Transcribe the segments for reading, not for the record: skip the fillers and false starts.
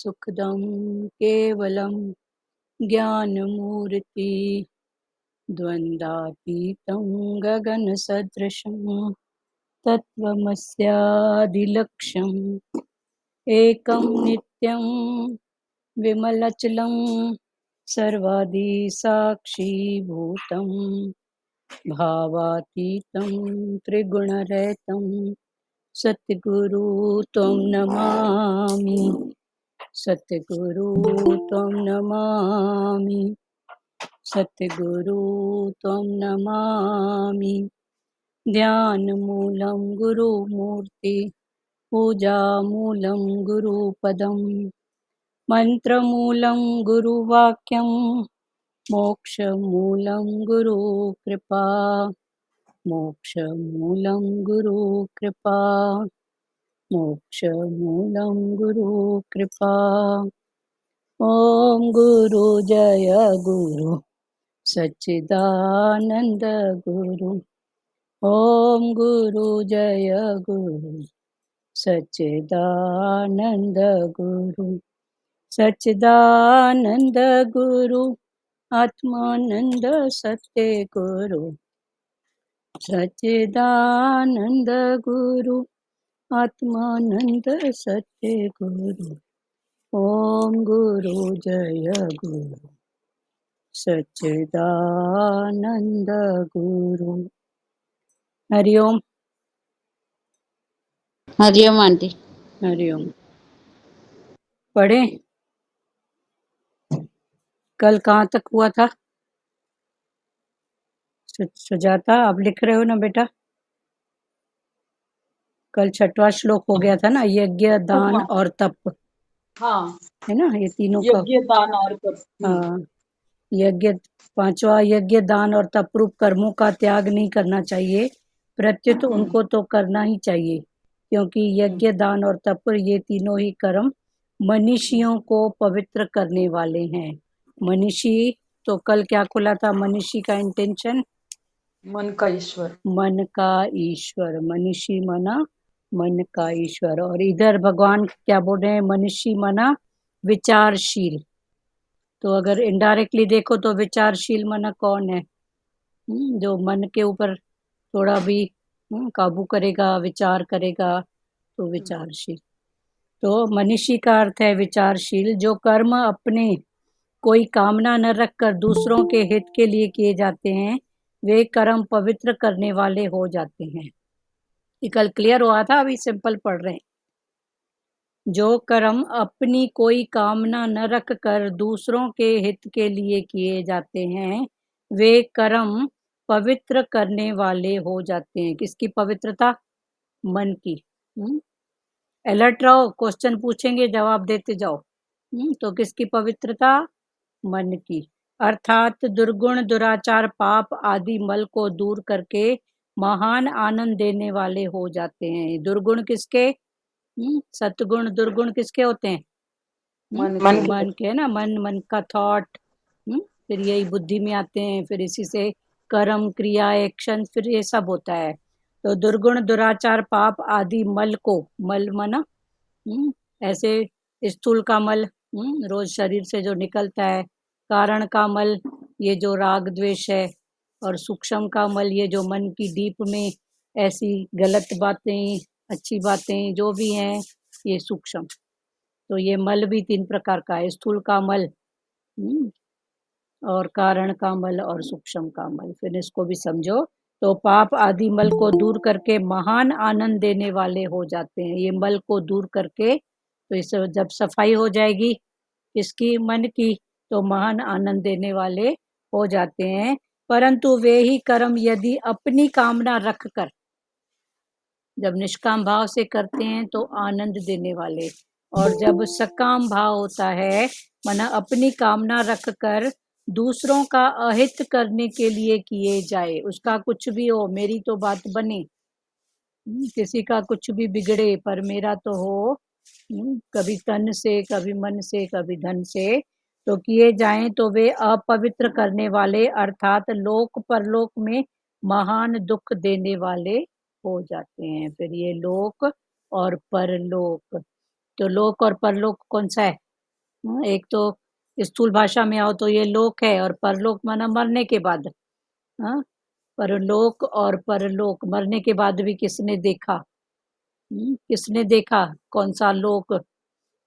सुखदं केवलं ज्ञानमूर्ति द्वन्द्वातीतं गगनसदृशं तत्त्वमस्यादिलक्ष्यम् एकं नित्यं विमलचलं सर्वादिसाक्षीभूतं भावातीतं त्रिगुणरहितं सद्गुरु त्वं नमामि। सतगुरु त्वं नमामि। सतगुरु त्वं नमामि। ध्यानमूलं गुरुमूर्ति पूजामूलं गुरुपदं मन्त्रमूलं गुरुवाक्यं मोक्षमूलं गुरुकृपा। मोक्षमूलं गुरुकृपा। मोक्षमूलं गुरुकृपा। ॐ गुरु जय गुरु सच्चिदानंद गुरु। ॐ गुरु जय गुरु सच्चिदानंद गुरु। सच्चिदानंद गुरु आत्मानंद सत्य गुरु। सच्चिदानंद गुरु आत्मानंद सत्य गुरु। ओम गुरु जय गुरु सच्चिदानंद गुरु। हरिओम। हरिओम आंटी। हरिओम। पढ़े कल कहाँ तक हुआ था? सुजाता आप लिख रहे हो ना बेटा? कल 6वां श्लोक हो गया था ना, यज्ञ दान और तप। हाँ है ना, ये तीनों का। यज्ञ दान और तप। हाँ, यज्ञ 5वां यज्ञ दान और तप रूप कर्मों का त्याग नहीं करना चाहिए, प्रत्युत उनको तो करना ही चाहिए, क्योंकि यज्ञ दान और तप ये तीनों ही कर्म मनीषियों को पवित्र करने वाले हैं। मनीषी तो कल क्या खुला था? मनीषी का इंटेंशन मन का ईश्वर। मन का ईश्वर। मनीषी मना मन का ईश्वर। और इधर भगवान क्या बोल रहे हैं? मनीषी मना विचारशील। तो अगर इनडायरेक्टली देखो तो विचारशील मना कौन है? जो मन के ऊपर थोड़ा भी काबू करेगा, विचार करेगा, तो विचारशील। तो मनीषी का अर्थ है विचारशील। जो कर्म अपने कोई कामना न रखकर दूसरों के हित के लिए किए जाते हैं, वे कर्म पवित्र करने वाले हो जाते हैं। ये कल क्लियर हुआ था, अभी सिंपल पढ़ रहे हैं। जो कर्म अपनी कोई कामना न रख कर दूसरों के हित के लिए किए जाते हैं, वे कर्म पवित्र करने वाले हो जाते हैं। किसकी पवित्रता? मन की। अलर्ट रहो, क्वेश्चन पूछेंगे जवाब देते जाओ। तो किसकी पवित्रता? मन की। अर्थात दुर्गुण दुराचार पाप आदि मल को दूर करके महान आनंद देने वाले हो जाते हैं। दुर्गुण किसके? सतगुण दुर्गुण किसके होते हैं? मन के ना। मन का थॉट, फिर यही बुद्धि में आते हैं, फिर इसी से कर्म क्रिया एक्शन, फिर ये सब होता है। तो दुर्गुण दुराचार पाप आदि मल को, मल मना ऐसे स्थूल का मल रोज शरीर से जो निकलता है, कारण का मल ये जो राग द्वेष है, और सूक्ष्म का मल ये जो मन की डीप में ऐसी गलत बातें अच्छी बातें जो भी हैं, ये सूक्ष्म। तो ये मल भी 3 प्रकार का है, स्थूल का मल और कारण का मल और सूक्ष्म का मल। फिर इसको भी समझो। तो पाप आदि मल को दूर करके महान आनंद देने वाले हो जाते हैं। ये मल को दूर करके, तो इस जब सफाई हो जाएगी इसकी मन की, तो महान आनंद देने वाले हो जाते हैं। परंतु वे ही कर्म यदि अपनी कामना रख कर, जब निष्काम भाव से करते हैं तो आनंद देने वाले, और जब सकाम भाव होता है, माना अपनी कामना रख कर दूसरों का अहित करने के लिए किए जाए, उसका कुछ भी हो, मेरी तो बात बने, किसी का कुछ भी बिगड़े पर मेरा तो हो, कभी तन से, कभी मन से, कभी धन से, तो किए जाएं, तो वे अपवित्र करने वाले अर्थात लोक परलोक में महान दुख देने वाले हो जाते हैं। फिर ये लोक और परलोक, तो लोक और परलोक कौन सा है? एक तो स्थूल भाषा में आओ तो ये लोक है, और परलोक माना मरने के बाद। हाँ, परलोक और परलोक, मरने के बाद भी किसने देखा? किसने देखा? कौन सा लोक?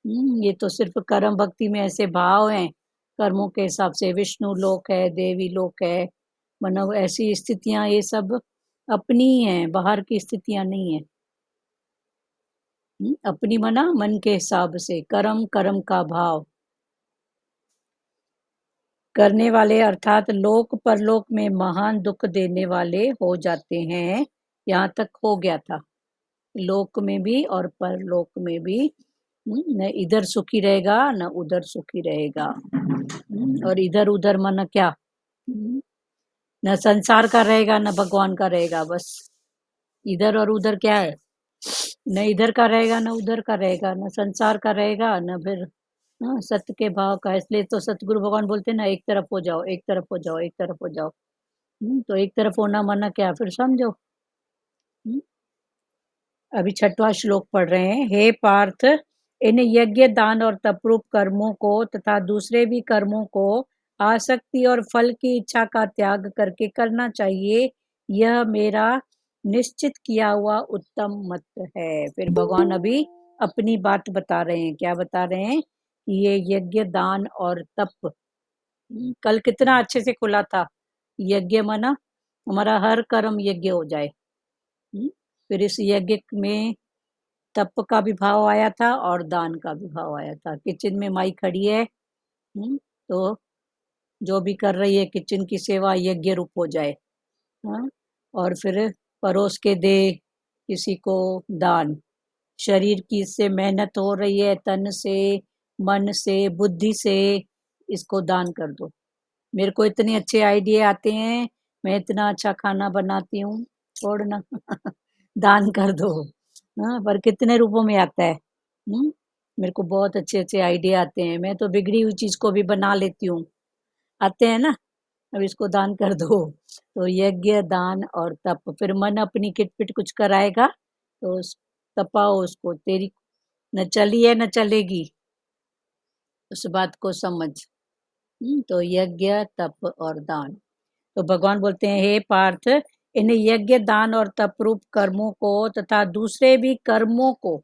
ये तो सिर्फ कर्म भक्ति में ऐसे भाव हैं, कर्मों के हिसाब से विष्णु लोक है, देवी लोक है, मतलब ऐसी स्थितियां, ये सब अपनी ही हैं, बाहर की स्थितियां नहीं है। अपनी मना मन के हिसाब से, कर्म कर्म का भाव करने वाले, अर्थात लोक परलोक में महान दुख देने वाले हो जाते हैं। यहाँ तक हो गया था, लोक में भी और परलोक में भी। न इधर सुखी रहेगा न उधर सुखी रहेगा। और इधर उधर मन क्या? हम्म, न संसार का रहेगा न भगवान का रहेगा, बस इधर और उधर क्या है? न इधर का रहेगा न उधर का रहेगा, न संसार का रहेगा न फिर सत्य के भाव का। इसलिए तो सतगुरु भगवान बोलते हैं ना, एक तरफ हो जाओ, एक तरफ हो जाओ, एक तरफ हो जाओ। तो एक तरफ होना माना क्या, फिर समझो। हम्म, अभी छठवां श्लोक पढ़ रहे हैं। हे पार्थ, इन यज्ञ दान और तपरूप कर्मों को तथा दूसरे भी कर्मों को आसक्ति और फल की इच्छा का त्याग करके करना चाहिए। यह मेरा निश्चित किया हुआ उत्तम मत है। फिर भगवान अभी अपनी बात बता रहे हैं। क्या बता रहे हैं? कि ये यज्ञ दान और तप, कल कितना अच्छे से खुला था। यज्ञ माना हमारा हर कर्म यज्ञ हो जाए। फिर इस यज्ञ में तप का भी भाव आया था और दान का भी भाव आया था। किचन में माई खड़ी है, तो जो भी कर रही है किचन की सेवा यज्ञ रूप हो जाए। हाँ, और फिर परोस के दे किसी को दान। शरीर की इससे मेहनत हो रही है, तन से, मन से, बुद्धि से, इसको दान कर दो। मेरे को इतने अच्छे आइडिया आते हैं, मैं इतना अच्छा खाना बनाती हूँ, छोड़ना दान कर दो। हाँ, पर कितने रूपों में आता है। मेरे को बहुत अच्छे अच्छे आइडिया आते हैं, मैं तो बिगड़ी हुई चीज को भी बना लेती हूँ। आते हैं ना, अब इसको दान कर दो। तो यज्ञ दान और तप, फिर मन अपनी किटपिट कुछ कराएगा तो तपाओ उसको, तेरी न चली है न चलेगी, उस बात को समझ। तो यज्ञ तप और दान। तो भगवान बोलते हैं, हे पार्थ, इन यज्ञ दान और तप रूप कर्मों को तथा दूसरे भी कर्मों को,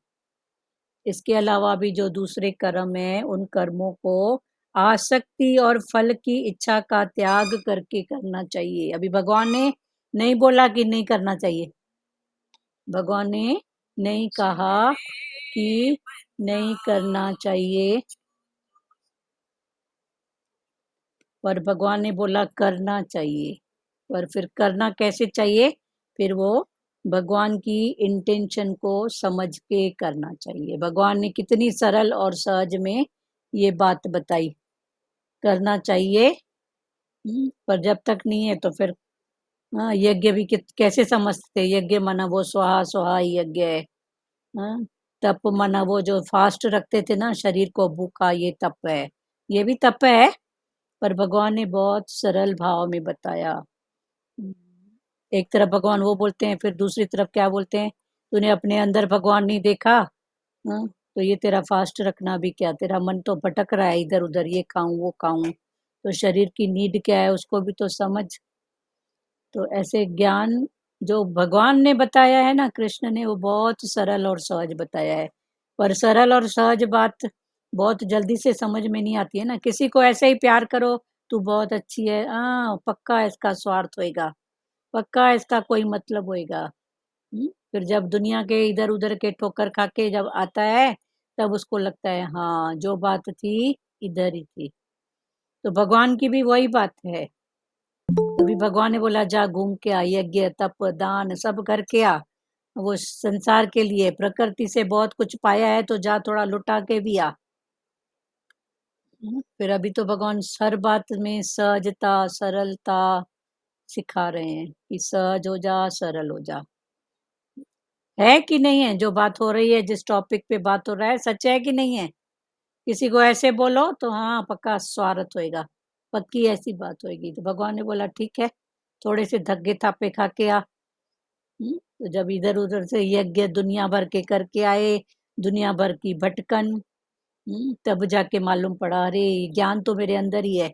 इसके अलावा भी जो दूसरे कर्म है उन कर्मों को आसक्ति और फल की इच्छा का त्याग करके करना चाहिए। अभी भगवान ने नहीं बोला कि नहीं करना चाहिए, भगवान ने नहीं कहा कि नहीं करना चाहिए, पर भगवान ने बोला करना चाहिए। पर फिर करना कैसे चाहिए? फिर वो भगवान की इंटेंशन को समझ के करना चाहिए। भगवान ने कितनी सरल और सहज में ये बात बताई, करना चाहिए। पर जब तक नहीं है तो फिर यज्ञ भी कैसे समझते? यज्ञ माना वो स्वाहा स्वाहा यज्ञ है। हाँ, तप माना वो जो फास्ट रखते थे ना शरीर को भूखा, ये तप है। ये भी तप है, पर भगवान ने बहुत सरल भाव में बताया। एक तरफ भगवान वो बोलते हैं, फिर दूसरी तरफ क्या बोलते हैं? तूने अपने अंदर भगवान नहीं देखा? तो ये तेरा फास्ट रखना भी क्या, तेरा मन तो भटक रहा है इधर उधर, ये खाऊं वो खाऊं। तो शरीर की नीड क्या है उसको भी तो समझ। तो ऐसे ज्ञान जो भगवान ने बताया है ना, कृष्ण ने, वो बहुत सरल और सहज बताया है। पर सरल और सहज बात बहुत जल्दी से समझ में नहीं आती है ना। किसी को ऐसे ही प्यार करो, तू बहुत अच्छी है, पक्का इसका स्वार्थ होएगा, पक्का इसका कोई मतलब होएगा। फिर जब दुनिया के इधर उधर के ठोकर खा के जब आता है, तब उसको लगता है हाँ जो बात थी इधर ही थी। तो भगवान की भी वही बात है। अभी भगवान ने बोला जा घूम के आ, यज्ञ तप दान सब करके आ। वो संसार के लिए प्रकृति से बहुत कुछ पाया है, तो जा थोड़ा लुटा के भी आ। फिर अभी तो भगवान हर बात में सहजता सरलता सिखा रहे हैं कि सहज हो जा, सरल हो जा। है कि नहीं है? जो बात हो रही है, जिस टॉपिक पे बात हो रहा है, सच है कि नहीं है? किसी को ऐसे बोलो तो हाँ पक्का स्वार्थ होएगा, पक्की ऐसी बात होएगी। तो भगवान ने बोला ठीक है, थोड़े से धक्के थापे खा के आ। तो जब इधर उधर से यज्ञ दुनिया भर के करके आए, दुनिया भर की भटकन, तब जाके मालूम पड़ा, अरे ज्ञान तो मेरे अंदर ही है।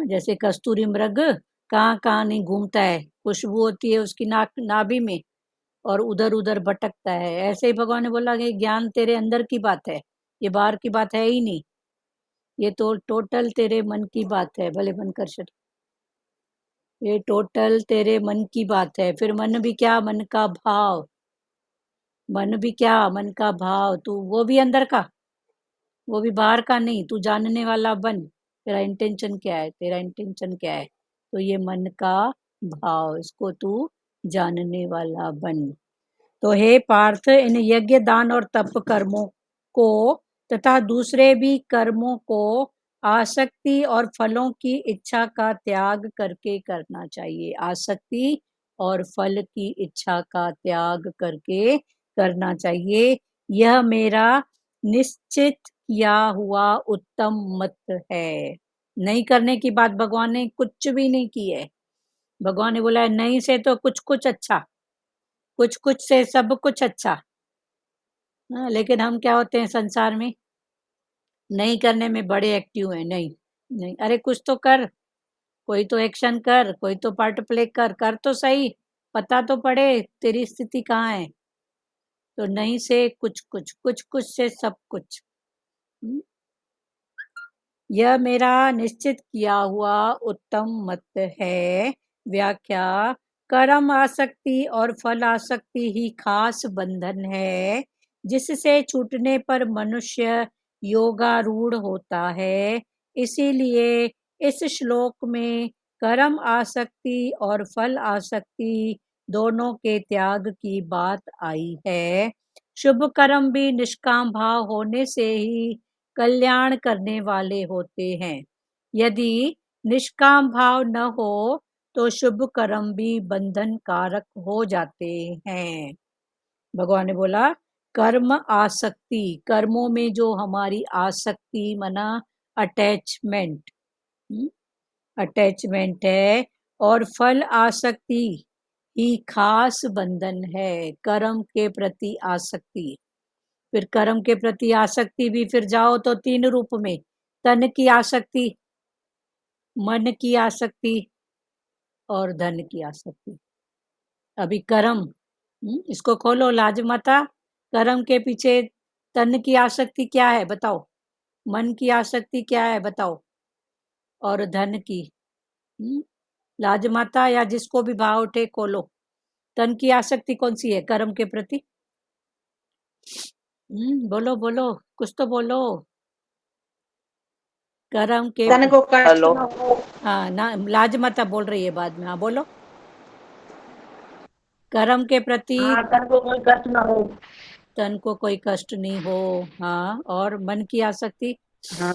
जैसे कस्तूरी मृग कहाँ कहाँ नहीं घूमता है, खुशबू होती है उसकी नाक नाभि में और उधर उधर भटकता है, ऐसे ही भगवान ने बोला कि ज्ञान तेरे अंदर की बात है, ये बाहर की बात है ही नहीं, ये तो टोटल तेरे मन की बात है। भले मन कर शट, ये टोटल तेरे मन की बात है। फिर मन भी क्या, मन का भाव, मन भी क्या, मन का भाव, तू वो भी अंदर का, वो भी बाहर का नहीं, तू जानने वाला बन। तेरा इंटेंशन क्या है, तेरा इंटेंशन क्या है, तो ये मन का भाव, इसको तू जानने वाला बन। तो हे पार्थ, इन यज्ञ दान और तप कर्मों को तथा दूसरे भी कर्मों को आसक्ति और फलों की इच्छा का त्याग करके करना चाहिए। आसक्ति और फल की इच्छा का त्याग करके करना चाहिए। यह मेरा निश्चित किया हुआ उत्तम मत है। नहीं करने की बात भगवान ने कुछ भी नहीं की है। भगवान ने बोला है नहीं से तो कुछ कुछ अच्छा, कुछ कुछ से सब कुछ अच्छा। लेकिन हम क्या होते हैं संसार में, नहीं करने में बड़े एक्टिव हैं। नहीं नहीं, अरे कुछ तो कर, कोई तो एक्शन कर, कोई तो पार्ट प्ले कर, कर तो सही, पता तो पड़े तेरी स्थिति कहाँ है। तो नहीं से कुछ कुछ, कुछ कुछ से सब कुछ। यह मेरा निश्चित किया हुआ उत्तम मत है। व्याख्या, कर्म आसक्ति और फल आसक्ति ही खास बंधन है जिससे छूटने पर मनुष्य योगारूढ़ होता है। इसीलिए इस श्लोक में कर्म आसक्ति और फल आसक्ति दोनों के त्याग की बात आई है। शुभ कर्म भी निष्काम भाव होने से ही कल्याण करने वाले होते हैं। यदि निष्काम भाव न हो तो शुभ कर्म भी बंधन कारक हो जाते हैं। भगवान ने बोला कर्म आसक्ति, कर्मों में जो हमारी आसक्ति मना अटैचमेंट, अटैचमेंट है, और फल आसक्ति ही खास बंधन है। कर्म के प्रति आसक्ति, फिर कर्म के प्रति आसक्ति भी फिर जाओ तो 3 रूप में, तन की आसक्ति, मन की आसक्ति और धन की आसक्ति। अभी कर्म, इसको खोलो लाजमाता, कर्म के पीछे तन की आसक्ति क्या है बताओ, मन की आसक्ति क्या है बताओ, और धन की। लाजमाता या जिसको भी भाव उठे खोलो, तन की आसक्ति कौन सी है कर्म के प्रति? बोलो बोलो, कुछ तो बोलो। कर्म के तन को कष्ट हेलो। न हो। हाँ ना, लाजमाता बोल रही है बाद में, हाँ बोलो। कर्म के प्रति हाँ, तन को कोई कष्ट न हो। तन को कोई कष्ट नहीं हो। हाँ, और मन की आसक्ति? हाँ,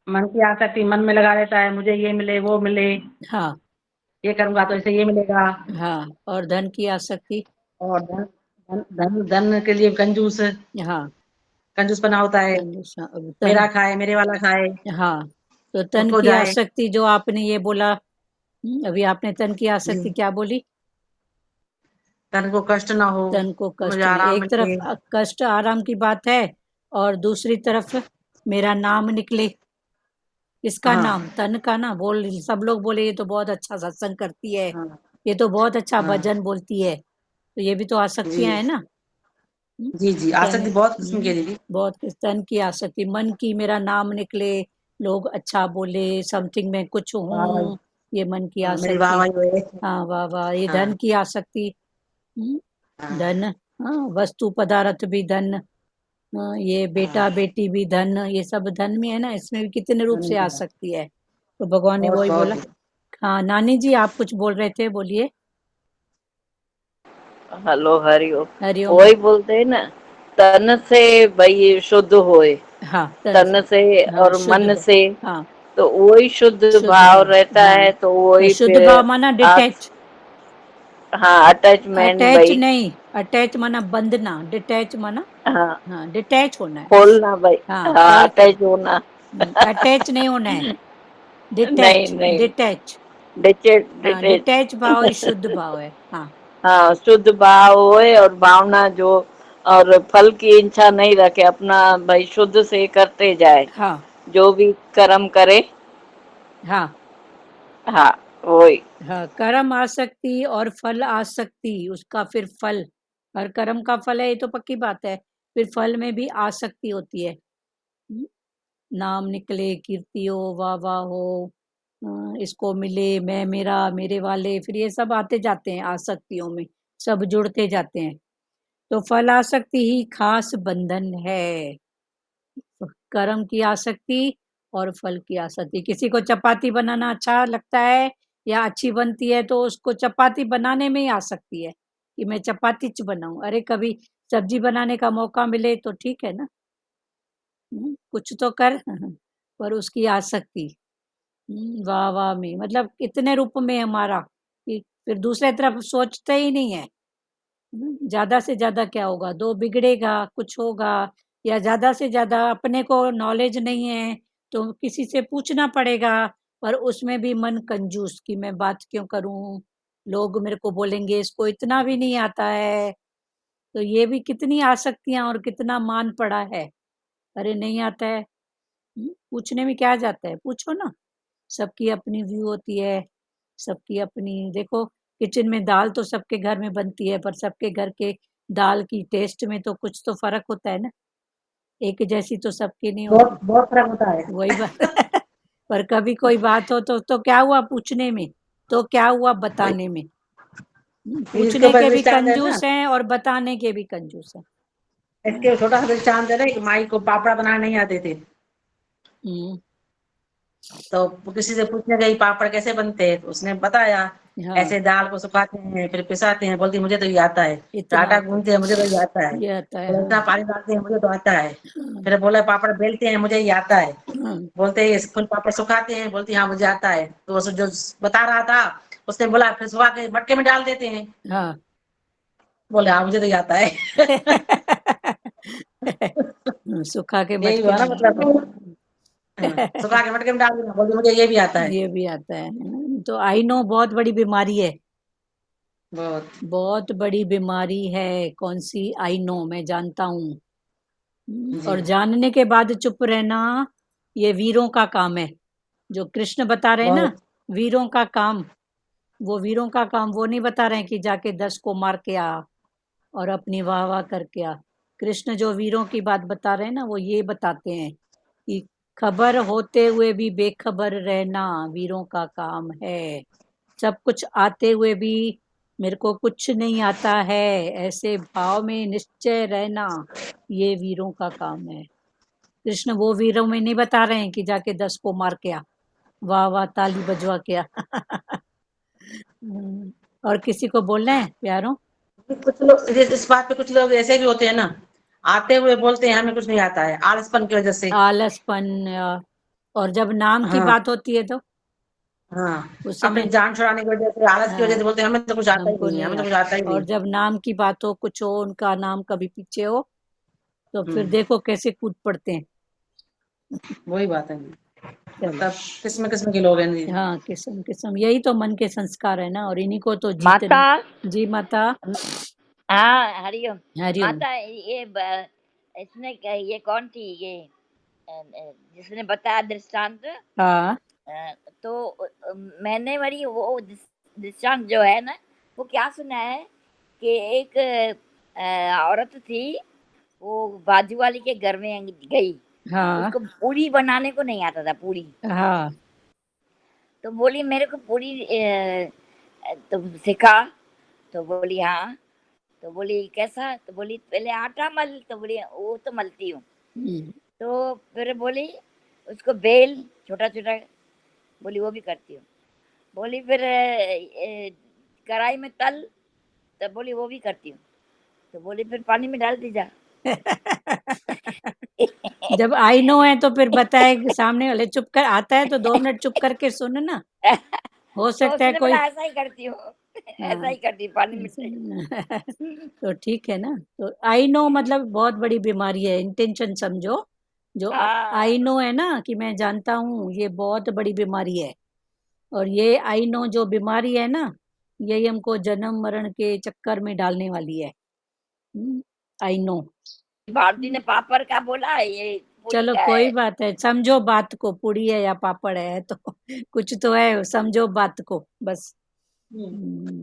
मन की आसक्ति मन में लगा रहता है, मुझे ये मिले वो मिले, हाँ ये करूंगा तो इसे ये मिलेगा। हाँ, और धन की आसक्ति? और धन धन धन धन के लिए कंजूस, हाँ, कंजूस बना होता है, मेरा तन, खाए मेरे वाला खाए, हाँ, तो तन उसको की जाए। आसक्ति जो आपने ये बोला, अभी आपने तन की आसक्ति क्या बोली? तन को कष्ट ना हो, तन को मुझे कष्ट नहीं, आराम एक तरफ मिले। कष्ट आराम की बात है और दूसरी तरफ मेरा नाम निकले। किसका हाँ नाम? तन का ना। बोल सब लोग बोले ये तो बहुत अच्छा सत्संग करती है, हाँ ये तो बहुत अच्छा हाँ भजन बोलती है, तो ये भी तो जी आसक्तियां है ना। जी जी, तन, आसक्ति बहुत किस्म की है दीदी। बहुत तन की आसक्ति, मन की मेरा नाम निकले, लोग अच्छा बोले, समथिंग में कुछ वाह भाई, हूँ, ये मन की हाँ मेरी वाह आसक्ति। भाई हुए। हाँ वाह वाह, ये धन हाँ की आसक्ति। हाँ धन, हाँ, वस्तु पदार्थ भी धन, ये बेटा हाँ, बेटी भी धन, ये सब धन में है ना, इसमें भी कितने रूप से धन आ का सकती है। तो भगवान ने बहुत वही बहुत बोला। दीदी। हाँ नानी जी, आप कुछ बोल रहे थे, बोलिए। हेलो, हरिओम। हरिओम। वही बोलते हैं ना, तन से भाई शुद्ध होए, हाँ तन से, तन से हाँ और शुद्ध मन से, हाँ तो वही शुद्ध शुद्ध भाव भाव, रहता हाँ, है, तो तो वही शुद्ध फिर भाव माना आस, डिटैच, हाँ, अटैचमेंट अटैच भाई। नहीं, अटैच माना बंधना, डिटैच माना, हाँ, हाँ डिटैच होना है बस। खोलना भाई। हाँ हाँ, खोल के, अटैच होना। अटैच नहीं होना है, नहीं डिटैच, नहीं, डिटैच। डिटेच हाँ डिटेच। डिटैच भाव ही शुद्ध भाव है। हाँ हाँ, शुद्ध भाव होए और भावना जो और फल की इच्छा नहीं रखे, अपना भाई शुद्ध से करते जाए, हाँ जो भी कर्म करे। हाँ हाँ वही। हाँ, कर्म आसक्ति और फल आसक्ति, उसका फिर फल, हर कर्म का फल है, ये तो पक्की बात है। फिर फल में भी आसक्ति होती है। नाम निकले, कीर्ति हो, वाह वाह हो, इसको मिले, मैं मेरा, मेरे वाले, फिर ये सब आते जाते हैं आसक्तियों में, सब जुड़ते जाते हैं। तो फल आसक्ति ही खास बंधन है। कर्म की आसक्ति और फल की आसक्ति। किसी को चपाती बनाना अच्छा लगता है या अच्छी बनती है, तो उसको चपाती बनाने में ही आसक्ति है कि मैं चपाती च बनाऊं। अरे कभी सब्जी बनाने का मौका मिले तो ठीक है ना, कुछ तो कर पर उसकी आसक्ति वाह वाह में, मतलब इतने रूप में हमारा कि फिर दूसरे तरफ सोचते ही नहीं है। ज्यादा से ज्यादा क्या होगा, दो बिगड़ेगा, कुछ होगा, या ज्यादा से ज्यादा अपने को नॉलेज नहीं है तो किसी से पूछना पड़ेगा, पर उसमें भी मन कंजूस कि मैं बात क्यों करूं, लोग मेरे को बोलेंगे इसको इतना भी नहीं आता है। तो ये भी कितनी आसक्तियां और कितना मान पड़ा है। अरे नहीं आता है, पूछने में क्या जाता है, पूछो ना। सबकी अपनी व्यू होती है, सबकी अपनी, देखो किचन में दाल तो सबके घर में बनती है, पर सबके घर के दाल की टेस्ट में तो कुछ तो फर्क होता है ना, एक जैसी तो सबकी नहीं होती। बहुत बहुत फर्क होता है। वही बात पर कभी कोई बात हो तो क्या हुआ पूछने में, तो क्या हुआ बताने में। इसके पूछने ऊपर के भी दृष्टांत है ना, कंजूस हैं और बताने के भी कंजूस हैं। इसके छोटा सा दृष्टांत है ना, कि माई को पापड़ बनाने नहीं आते थे, हम्म, तो किसी से पूछने गई पापड़ कैसे बनते हैं, तो उसने बताया हाँ, ऐसे दाल को सुखाते हैं फिर पिसाते हैं, बोलती मुझे तो ये आता है। फिर इतना आटा आता है, गूंथते हैं, मुझे तो ये आता है। ये आता है, बोला हाँ इतना पानी डालते हैं, मुझे तो आता है। हाँ फिर बोला पापड़ बेलते हैं, मुझे ये आता है। हाँ बोलते हैं फुल पापड़ सुखाते हैं, बोलती हाँ मुझे आता है। तो वो जो बता रहा था उसने बोला फिर सुखा के मटके में डाल देते हैं। हाँ बोले हाँ मुझे तो ये आता है। सुखा के यही मटके हुआ ना में मतलब, सुखा के मटके में डाल देना, बोलती मुझे ये भी आता है। ये भी आता है। तो आई नो बहुत बड़ी बीमारी है, बहुत। बहुत बड़ी बीमारी है। कौन सी, आई नो, मैं जानता हूँ। जी। और जानने के बाद चुप रहना, ये वीरों का काम है। जो कृष्ण बता रहे हैं ना, बहुत। वीरों का काम, वो वीरों का काम, वो नहीं बता रहे हैं कि जाके 10 को मार के आ और अपनी वाह वाह करके आ। कृष्ण जो वीरों की बात बता रहे हैं ना, वो ये बताते हैं कि खबर होते हुए भी बेखबर रहना वीरों का काम है। सब कुछ आते हुए भी मेरे को कुछ नहीं आता है, ऐसे भाव में निश्चय रहना, ये वीरों का काम है। कृष्ण वो वीरों में नहीं बता रहे हैं कि जाके 10 को मार के आ, वाह वाह ताली बजवा के आ। और किसी को बोलना है प्यारों, कुछ लोग इस बात पे कुछ लोग ऐसे भी होते हैं ना, आते हुए बोलते हैं हमें कुछ नहीं आता है, आलसपन की वजह से। आलसपन, और जब नाम की हाँ। बात होती है तो हाँ। उस अपनी समय, जान छुड़ाने की वजह से, आलस की वजह हाँ, से बोलते हैं हमें तो कुछ आता ही हमको नहीं है, नहीं हमें तो कुछ आता। आता ही और नहीं। जब नाम की बात हो, कुछ हो, उनका नाम कभी पीछे हो, तो फिर हम्म। देखो कैसे कूद पड़ते हैं। वही बात है। चलो, मतलब किस्म किस्म के लोग हैं जी। हाँ, किस्म किस्म, यही तो मन के संस्कार है ना, और इन्हीं को तो माता। जीतन। जी माता, हाँ हरिओम। हरिओम। माता इसने ये कौन थी ये जिसने बताया दृष्टांत, हाँ तो मैंने वही वो दृष्टांत जो है ना, वो क्या सुना है कि एक औरत थी, वो बाजू वाली के घर में गई, हाँ उसको पूरी बनाने को नहीं आता था, पूरी। हाँ तो बोली मेरे को पूरी तुम सिखा। तो बोली हाँ। तो बोली कैसा, तो बोली पहले आटा मल, तो बोली वो तो मलती हूँ। हम्म, तो फिर बोली उसको बेल छोटा छोटा, बोली वो भी करती हूँ। बोली फिर कढ़ाई में तल, तो बोली वो भी करती हूँ। तो बोली फिर पानी में डाल दी जा। जब आई नो है तो फिर बताए सामने वाले, चुप कर आता है तो 2 मिनट चुप करके सुन ना, हो तो सकता है उसने कोई, बोला ऐसा ही करती हूँ। ऐसा हाँ ही करती हूँ, पानी में तो ठीक है ना। तो आई नो मतलब बहुत बड़ी बीमारी है, इंटेंशन समझो। जो हाँ आई नो है ना कि मैं जानता हूँ, ये बहुत बड़ी बीमारी है। और ये आई नो जो बीमारी है ना, यही हमको जन्म मरण के चक्कर में डालने वाली है। हम्म, आई नो। भारती ने पापड़ का बोला, ये पूरी चलो का कोई है। बात है, समझो बात को, पूड़ी है या पापड़ है तो कुछ तो है, समझो बात को बस।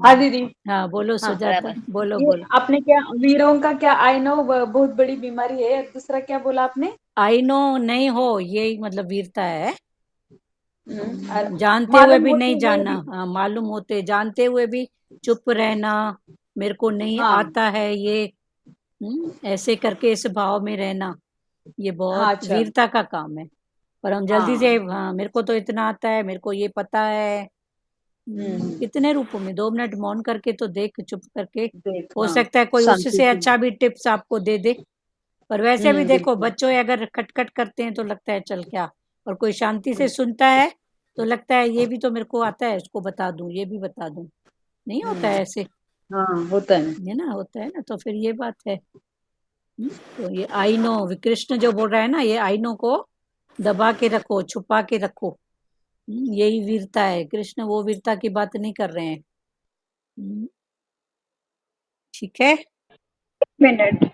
हाँ दीदी, हाँ बोलो हाँ सुजाता, बराबर। बोलो ये बोलो। आपने क्या, वीरों का क्या आई नो बहुत बड़ी बीमारी है, दूसरा क्या बोला आपने? आई नो नहीं हो, यही मतलब वीरता है। और जानते हुए मालूम भी होते नहीं हुए जानना, भी। हाँ मालूम होते जानते हुए भी चुप रहना, मेरे को नहीं हाँ आता है ये, ऐसे करके इस भाव में रहना, ये बहुत हाँ, अच्छा। वीरता का काम है। पर हम जल्दी से, हाँ। हाँ मेरे को तो इतना आता है, मेरे को ये पता है। कितने रूपों में, 2 मिनट मौन करके तो देख, चुप करके, देख, हो हाँ, सकता है कोई शांति उससे से। अच्छा भी टिप्स आपको दे दे। पर वैसे भी देखो, बिल्कुल। बच्चों अगर खटखट करते हैं तो लगता है चल क्या, और कोई शांति से सुनता है तो लगता है ये भी तो मेरे को आता है, उसको बता दूं, ये भी बता दूं। नहीं होता है ऐसे, हाँ, होता है। है ना, होता है ना, तो फिर ये बात है। तो ये आई नो, कृष्ण जो बोल रहा है ना, ये आई नो को दबा के रखो, छुपा के रखो, यही वीरता है। कृष्ण वो वीरता की बात नहीं कर रहे हैं। ठीक है, मिनट।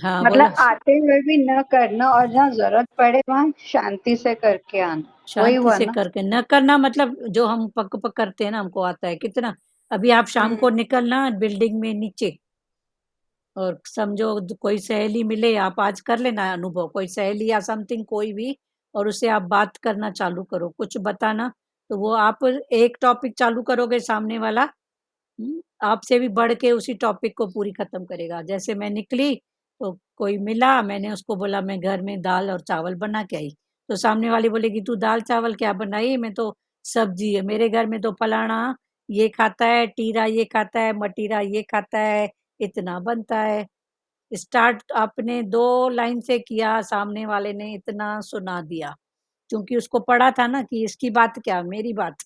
हाँ बोलो। मतलब आते हुए भी न करना, और जहाँ जरूरत पड़े वहां शांति से करके आना, वही शांति हुआ से ना? करके न करना, मतलब जो हम पक पक करते हैं ना, हमको आता है कितना। अभी आप शाम को निकलना बिल्डिंग में नीचे, और समझो कोई सहेली मिले, आप आज कर लेना अनुभव, कोई सहेली या समथिंग कोई भी, और उससे आप बात करना चालू करो, कुछ बताना, तो वो आप एक टॉपिक चालू करोगे, सामने वाला आपसे भी बढ़ के उसी टॉपिक को पूरी खत्म करेगा। जैसे मैं निकली तो कोई मिला, मैंने उसको बोला मैं घर में दाल और चावल बना के आई, तो सामने वाली बोलेगी तू दाल चावल क्या बनाई, मैं तो सब्जी है, मेरे घर में तो फलाना ये खाता है, टीरा ये खाता है, मटीरा ये खाता है, इतना बनता है। स्टार्ट आपने 2 लाइन से किया, सामने वाले ने इतना सुना दिया, क्योंकि उसको पढ़ा था ना कि इसकी बात क्या, मेरी बात।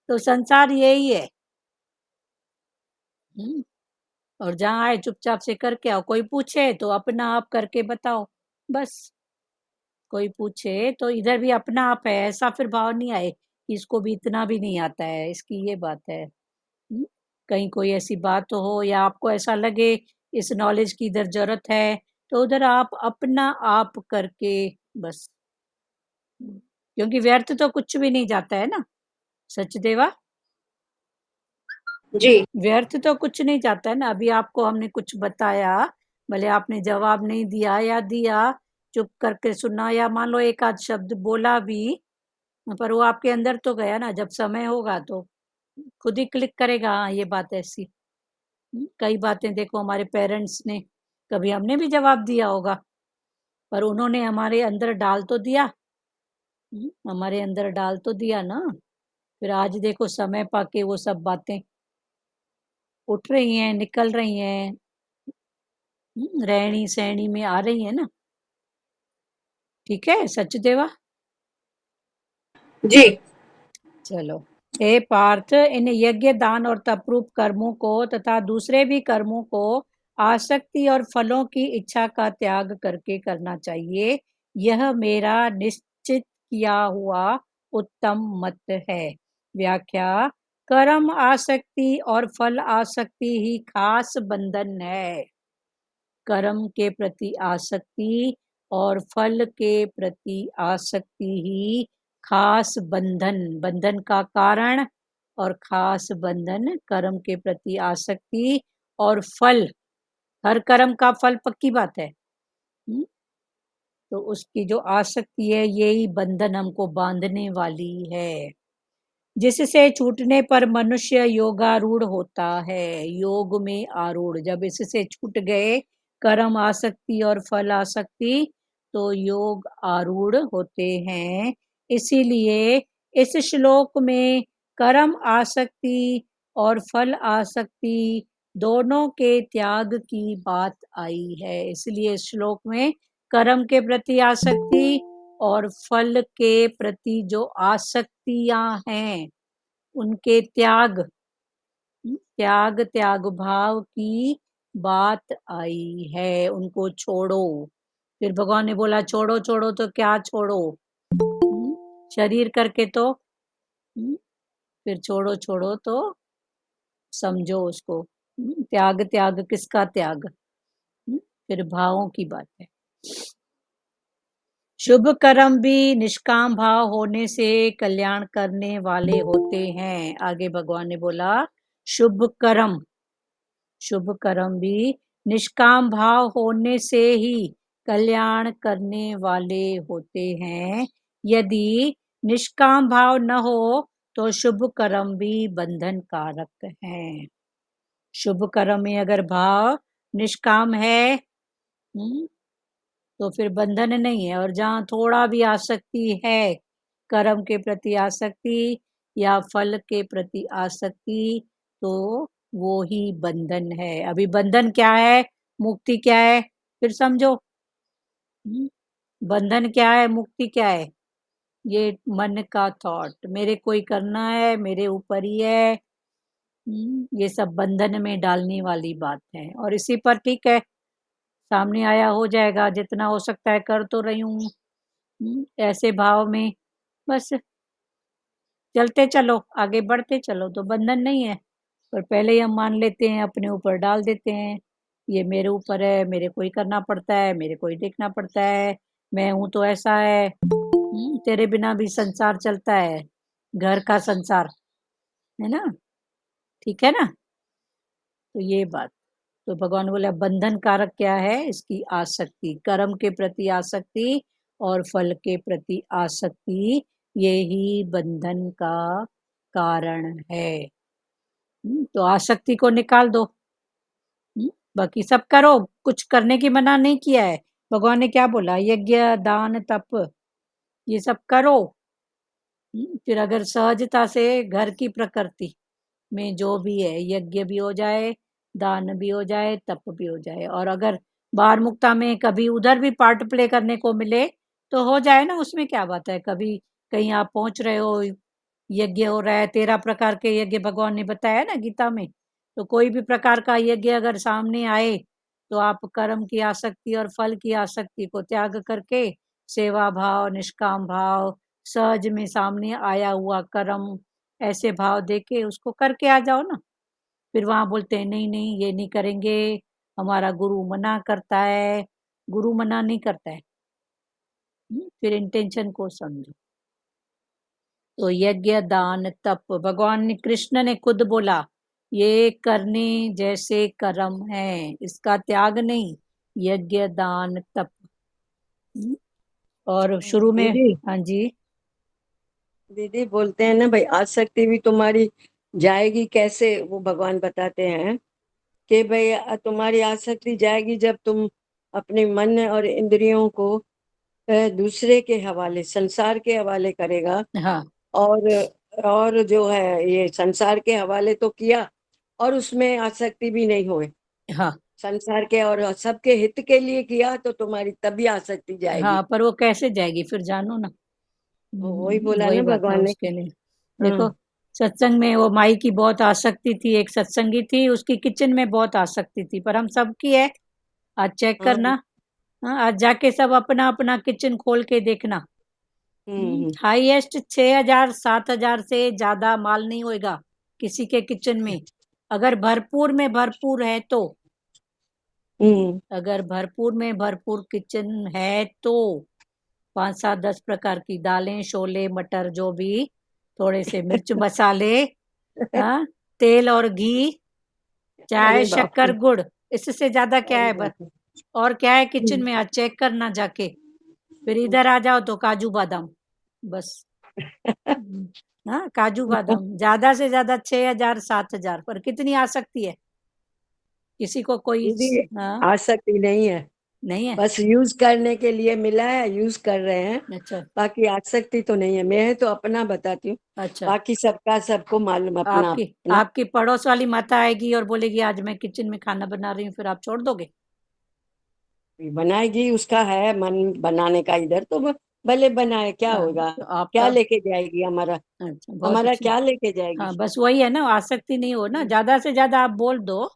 तो संसार यही है। हम्म, और जहाँ आए चुपचाप से करके आओ, कोई पूछे तो अपना आप करके बताओ, बस। कोई पूछे तो इधर भी अपना आप है, ऐसा फिर भाव नहीं आए कि इसको भी इतना भी नहीं आता है, इसकी ये बात है। कहीं कोई ऐसी बात हो या आपको ऐसा लगे इस नॉलेज की इधर जरूरत है, तो उधर आप अपना आप करके बस। क्योंकि व्यर्थ तो कुछ भी नहीं जाता है ना सचदेवा, जी। व्यर्थ तो कुछ नहीं जाता है ना। अभी आपको हमने कुछ बताया, भले आपने जवाब नहीं दिया या दिया, चुप करके सुना, या मान लो एक आध शब्द बोला भी, पर वो आपके अंदर तो गया ना, जब समय होगा तो खुद ही क्लिक करेगा, हाँ ये बात ऐसी। कई बातें देखो, हमारे पेरेंट्स ने, कभी हमने भी जवाब दिया होगा, पर उन्होंने हमारे अंदर डाल तो दिया, हमारे अंदर डाल तो दिया ना। फिर आज देखो समय पाके वो सब बातें उठ रही हैं, निकल रही हैं, रहनी सहनी में आ रही है ना। ठीक है सचदेवा। जी। चलो, हे पार्थ, इन यज्ञ दान और तपरूप कर्मों को तथा दूसरे भी कर्मों को आसक्ति और फलों की इच्छा का त्याग करके करना चाहिए, यह मेरा निश्चित किया हुआ उत्तम मत है। व्याख्या: कर्म आसक्ति और फल आसक्ति ही खास बंधन है। कर्म के प्रति आसक्ति और फल के प्रति आसक्ति ही खास बंधन, बंधन का कारण और खास बंधन, कर्म के प्रति आसक्ति और फल, हर कर्म का फल पक्की बात है। तो उसकी जो आसक्ति है, यही बंधन हमको बांधने वाली है, जिससे छूटने पर मनुष्य योगारूढ़ होता है। योग में आरूढ़, जब इससे छूट गए कर्म आसक्ति और फल आसक्ति, तो योग आरूढ़ होते हैं। इसीलिए इस श्लोक में कर्म आसक्ति और फल आसक्ति दोनों के त्याग की बात आई है। इसलिए इस श्लोक में कर्म के प्रति आसक्ति और फल के प्रति जो आसक्तियां हैं, उनके त्याग, त्याग त्याग भाव की बात आई है, उनको छोड़ो। फिर भगवान ने बोला छोड़ो छोड़ो, तो क्या छोड़ो, शरीर करके तो, फिर छोड़ो छोड़ो तो समझो उसको, त्याग त्याग किसका त्याग, फिर भावों की बात है। शुभ कर्म भी निष्काम भाव होने से कल्याण करने वाले होते हैं। आगे भगवान ने बोला शुभ कर्म भी निष्काम भाव होने से ही कल्याण करने वाले होते हैं। यदि निष्काम भाव न हो तो शुभ कर्म भी बंधन कारक हैं। शुभ कर्म में अगर भाव निष्काम है तो फिर बंधन नहीं है, और जहाँ थोड़ा भी आसक्ति है, कर्म के प्रति आसक्ति या फल के प्रति आसक्ति, तो वो ही बंधन है। अभी बंधन क्या है, मुक्ति क्या है, फिर समझो। बंधन क्या है, मुक्ति क्या है? ये मन का थॉट, मेरे कोई करना है, मेरे ऊपर ही है, ये सब बंधन में डालने वाली बात है। और इसी पर ठीक है, सामने आया हो जाएगा, जितना हो सकता है कर तो रही हूँ। ऐसे भाव में बस चलते चलो, आगे बढ़ते चलो, तो बंधन नहीं है। पर पहले ही हम मान लेते हैं, अपने ऊपर डाल देते हैं, ये मेरे ऊपर है, मेरे को ही करना पड़ता है, मेरे को ही देखना पड़ता है, मैं हूं तो ऐसा है। तेरे बिना भी संसार चलता है, घर का संसार है ना, ठीक है ना। तो ये बात, तो भगवान बोला बंधन कारक क्या है, इसकी आसक्ति, कर्म के प्रति आसक्ति और फल के प्रति आसक्ति, ये ही बंधन का कारण है। तो आसक्ति को निकाल दो, बाकी सब करो, कुछ करने की मना नहीं किया है। भगवान ने क्या बोला, यज्ञ दान तप ये सब करो। फिर अगर सहजता से घर की प्रकृति में जो भी है, यज्ञ भी हो जाए, दान भी हो जाए, तप भी हो जाए, और अगर बाहर मुक्ता में कभी उधर भी पार्ट प्ले करने को मिले तो हो जाए ना, उसमें क्या बात है। कभी कहीं आप पहुंच रहे हो, यज्ञ हो रहा है, 13 प्रकार के यज्ञ भगवान ने बताया ना गीता में, तो कोई भी प्रकार का यज्ञ अगर सामने आए तो आप कर्म की आसक्ति और फल की आसक्ति को त्याग करके सेवा भाव, निष्काम भाव, सहज में सामने आया हुआ कर्म, ऐसे भाव देके उसको करके आ जाओ ना। फिर वहां बोलते हैं नहीं नहीं ये नहीं करेंगे, हमारा गुरु मना करता है। गुरु मना नहीं करता है, फिर इंटेंशन को समझो। तो यज्ञ दान तप, भगवान ने, कृष्ण ने खुद बोला ये करने जैसे कर्म है, इसका त्याग नहीं, यज्ञ दान तप। और शुरू में, दीदी हाँ जी, दीदी बोलते हैं ना भाई, आसक्ति भी तुम्हारी जाएगी कैसे, वो भगवान बताते हैं कि भाई तुम्हारी आसक्ति जाएगी जब तुम अपने मन और इंद्रियों को दूसरे के हवाले, संसार के हवाले करेगा। हाँ और जो है ये संसार के हवाले तो किया, और उसमें आसक्ति भी नहीं हुए, हाँ संसार के और सबके हित के लिए किया, तो तुम्हारी तभी आसक्ति जाएगी। हाँ, पर वो कैसे जाएगी फिर जानो ना। वही बोला वही ना बात है भगवान ने। उसके लिए। देखो हाँ सत्संग में वो माई की बहुत आसक्ति थी, एक सत्संगी थी, उसकी किचन में बहुत आसक्ति थी, पर हम सबकी है। आज चेक हाँ। करना, हाँ आज जाके सब अपना अपना किचन खोल के देखना। हाईएस्ट 6,000 7,000 से ज्यादा माल नहीं होएगा किसी के किचन में, अगर भरपूर में भरपूर है तो। अगर भरपूर में भरपूर किचन है तो 5 7 10 प्रकार की दालें, शोले, मटर, जो भी, थोड़े से मिर्च मसाले, हाँ, तेल और घी, चाय, अरे बाप रे। शक्कर, गुड़, इससे ज्यादा क्या अरे है बाप रे। और क्या है किचन में, आज चेक करना जाके। फिर इधर आ जाओ तो काजू बादाम, बस। हाँ काजू बादाम, ज्यादा से ज्यादा 6,000 7,000, पर कितनी आ सकती है किसी को कोई। दीदी हाँ आसक्ति नहीं है, नहीं है, बस यूज करने के लिए मिला है, यूज कर रहे हैं, अच्छा बाकी आसक्ति तो नहीं है। मैं तो अपना बताती हूँ, अच्छा। बाकी सबका सबको मालूम अपना आपकी अपना। आपकी पड़ोस वाली माता आएगी और बोलेगी आज मैं किचन में खाना बना रही हूँ, फिर आप छोड़ दोगे? बनाएगी, उसका है मन बनाने का, इधर तो भले बनाए, क्या हाँ होगा, तो क्या आपका, लेके जाएगी हमारा, अच्छा बहुत हमारा अच्छी। क्या लेके जाएगी। हाँ बस वही है ना, आसक्ति नहीं हो ना, ज्यादा से ज्यादा आप बोल दो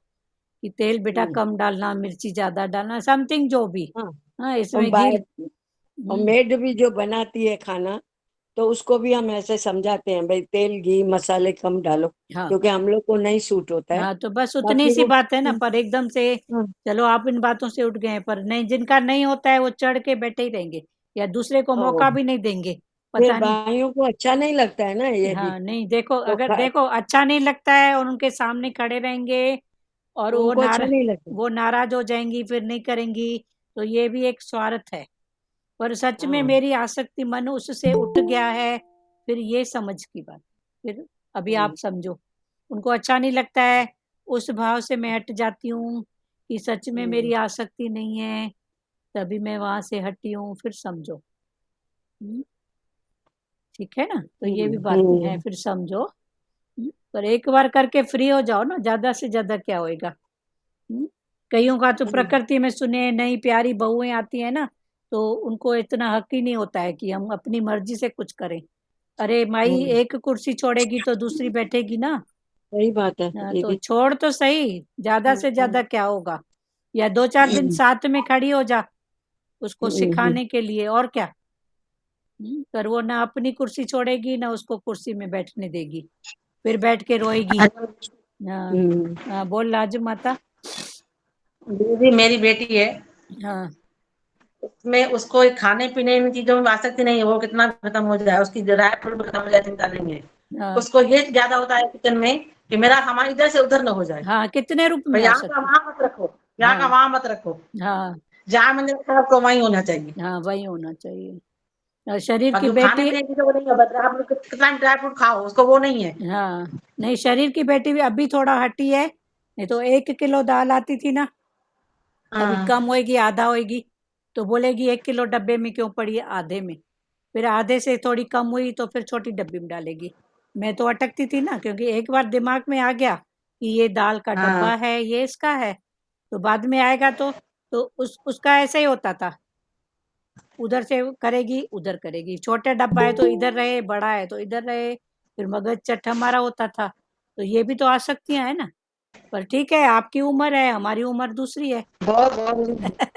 कि तेल बेटा हम्म, कम डालना, मिर्ची ज्यादा डालना, समथिंग जो भी। हाँ। हाँ और इसमें घी। और मेड भी जो बनाती है खाना, तो उसको भी हम ऐसे समझाते हैं, भाई तेल घी मसाले कम डालो, हाँ क्योंकि हम लोग को नहीं सूट होता है। हाँ, तो बस उतनी बाकी सी वो बात है ना, पर एकदम से हाँ, चलो आप इन बातों से उठ गए हैं, पर नहीं, जिनका नहीं होता है वो चढ़ के बैठे ही रहेंगे या दूसरे को ओ, मौका भी नहीं देंगे, फिर पता नहीं। भाइयों को अच्छा नहीं लगता है ना ये भी। हाँ नहीं, देखो तो अगर देखो अच्छा नहीं लगता है और उनके सामने खड़े रहेंगे और उनको अच्छा नहीं लगता। वो नाराज हो जाएंगी, फिर नहीं करेंगी, तो ये भी एक स्वार्थ है। पर सच में हाँ। मेरी आसक्ति मन उससे उठ गया है, फिर ये समझ की बात। फिर अभी आप समझो, उनको अच्छा नहीं लगता है, उस भाव से मैं हट जाती हूँ कि सच में मेरी आसक्ति नहीं है, तभी मैं वहां से हटी हूँ, फिर समझो। हम्म, ठीक है ना, तो ये भी बातें हैं, फिर समझो। पर एक बार करके फ्री हो जाओ ना, ज्यादा से ज्यादा क्या होएगा। हम्म, कईयों का तो प्रकृति में सुने नई प्यारी बहुएं आती है ना, तो उनको इतना हक ही नहीं होता है कि हम अपनी मर्जी से कुछ करें। अरे माई, एक कुर्सी छोड़ेगी तो दूसरी बैठेगी ना। सही बात है हाँ, तो दीदी। छोड़ तो सही, ज्यादा से ज्यादा क्या होगा, या 2-4 दिन साथ में खड़ी हो जा उसको सिखाने के लिए, और क्या। पर वो ना अपनी कुर्सी छोड़ेगी ना उसको कुर्सी में बैठने देगी, फिर बैठ के रोएगी। हाँ हाँ, बोल राजू माता। दीदी मेरी बेटी है, हाँ उसमें उसको खाने पीने में चीजों में आसक्ति नहीं है, वो कितना खत्म हो जाए, उसकी ड्राई फ्रूट भी खत्म हो जाए, चिंता नहीं है। हाँ उसको ये ज्यादा होता है किचन में कि मेरा सामान इधर से उधर न हो जाए। हाँ, कितने रूप में भाई आ यहाँ का सकती। वहां मत रखो, यहाँ का हाँ वहां मत रखो, हाँ जहाँ मैंने रखा है आपको वहीं होना चाहिए। हाँ, वही होना चाहिए। और शरीर और की जो खाने बेटी, पीने की चीजों को नहीं है, बस आप कितना ड्राई फ्रूट खाओ, उसको वो नहीं है। हाँ नहीं, शरीर की बेटी भी अभी थोड़ा हटी है, नहीं तो 1 किलो दाल आती थी ना, अभी हाँ कम होएगी, आधा होएगी, तो बोलेगी 1 किलो डब्बे में क्यों पड़ी है, आधे में। फिर आधे से थोड़ी कम हुई तो फिर छोटी डब्बी में डालेगी। मैं तो अटकती थी ना, क्योंकि एक बार दिमाग में आ गया कि ये दाल का हाँ डब्बा है, ये इसका है, तो बाद में आएगा तो उसका ऐसा ही होता था, उधर से करेगी उधर करेगी, छोटा डब्बा है तो इधर रहे, बड़ा है तो इधर रहे, फिर मगज चट हमारा होता था। तो ये भी तो आसक्तियां है ना। पर ठीक है, आपकी उम्र है, हमारी उम्र दूसरी है। बहुत बहुत।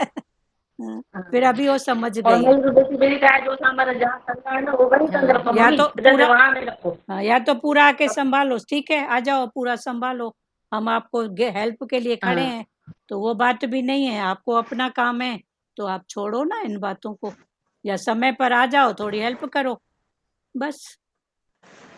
हाँ, फिर हाँ। अभी वो समझ और गई है। मेरी जो बेटी बेटी का है, जो सामान जहाँ टंगा है ना वो वही टंग हाँ, रखो या मम्मी, तो इधर से पूरा, वहां नहीं रखो। हाँ, या तो पूरा आके संभालो, ठीक है, आ जाओ पूरा संभालो, हम आपको हेल्प के लिए खड़े हाँ हैं। तो वो बात भी नहीं है, आपको अपना काम है, तो आप छोड़ो ना इन बातों को, या समय पर आ जाओ, थोड़ी हेल्प करो, बस।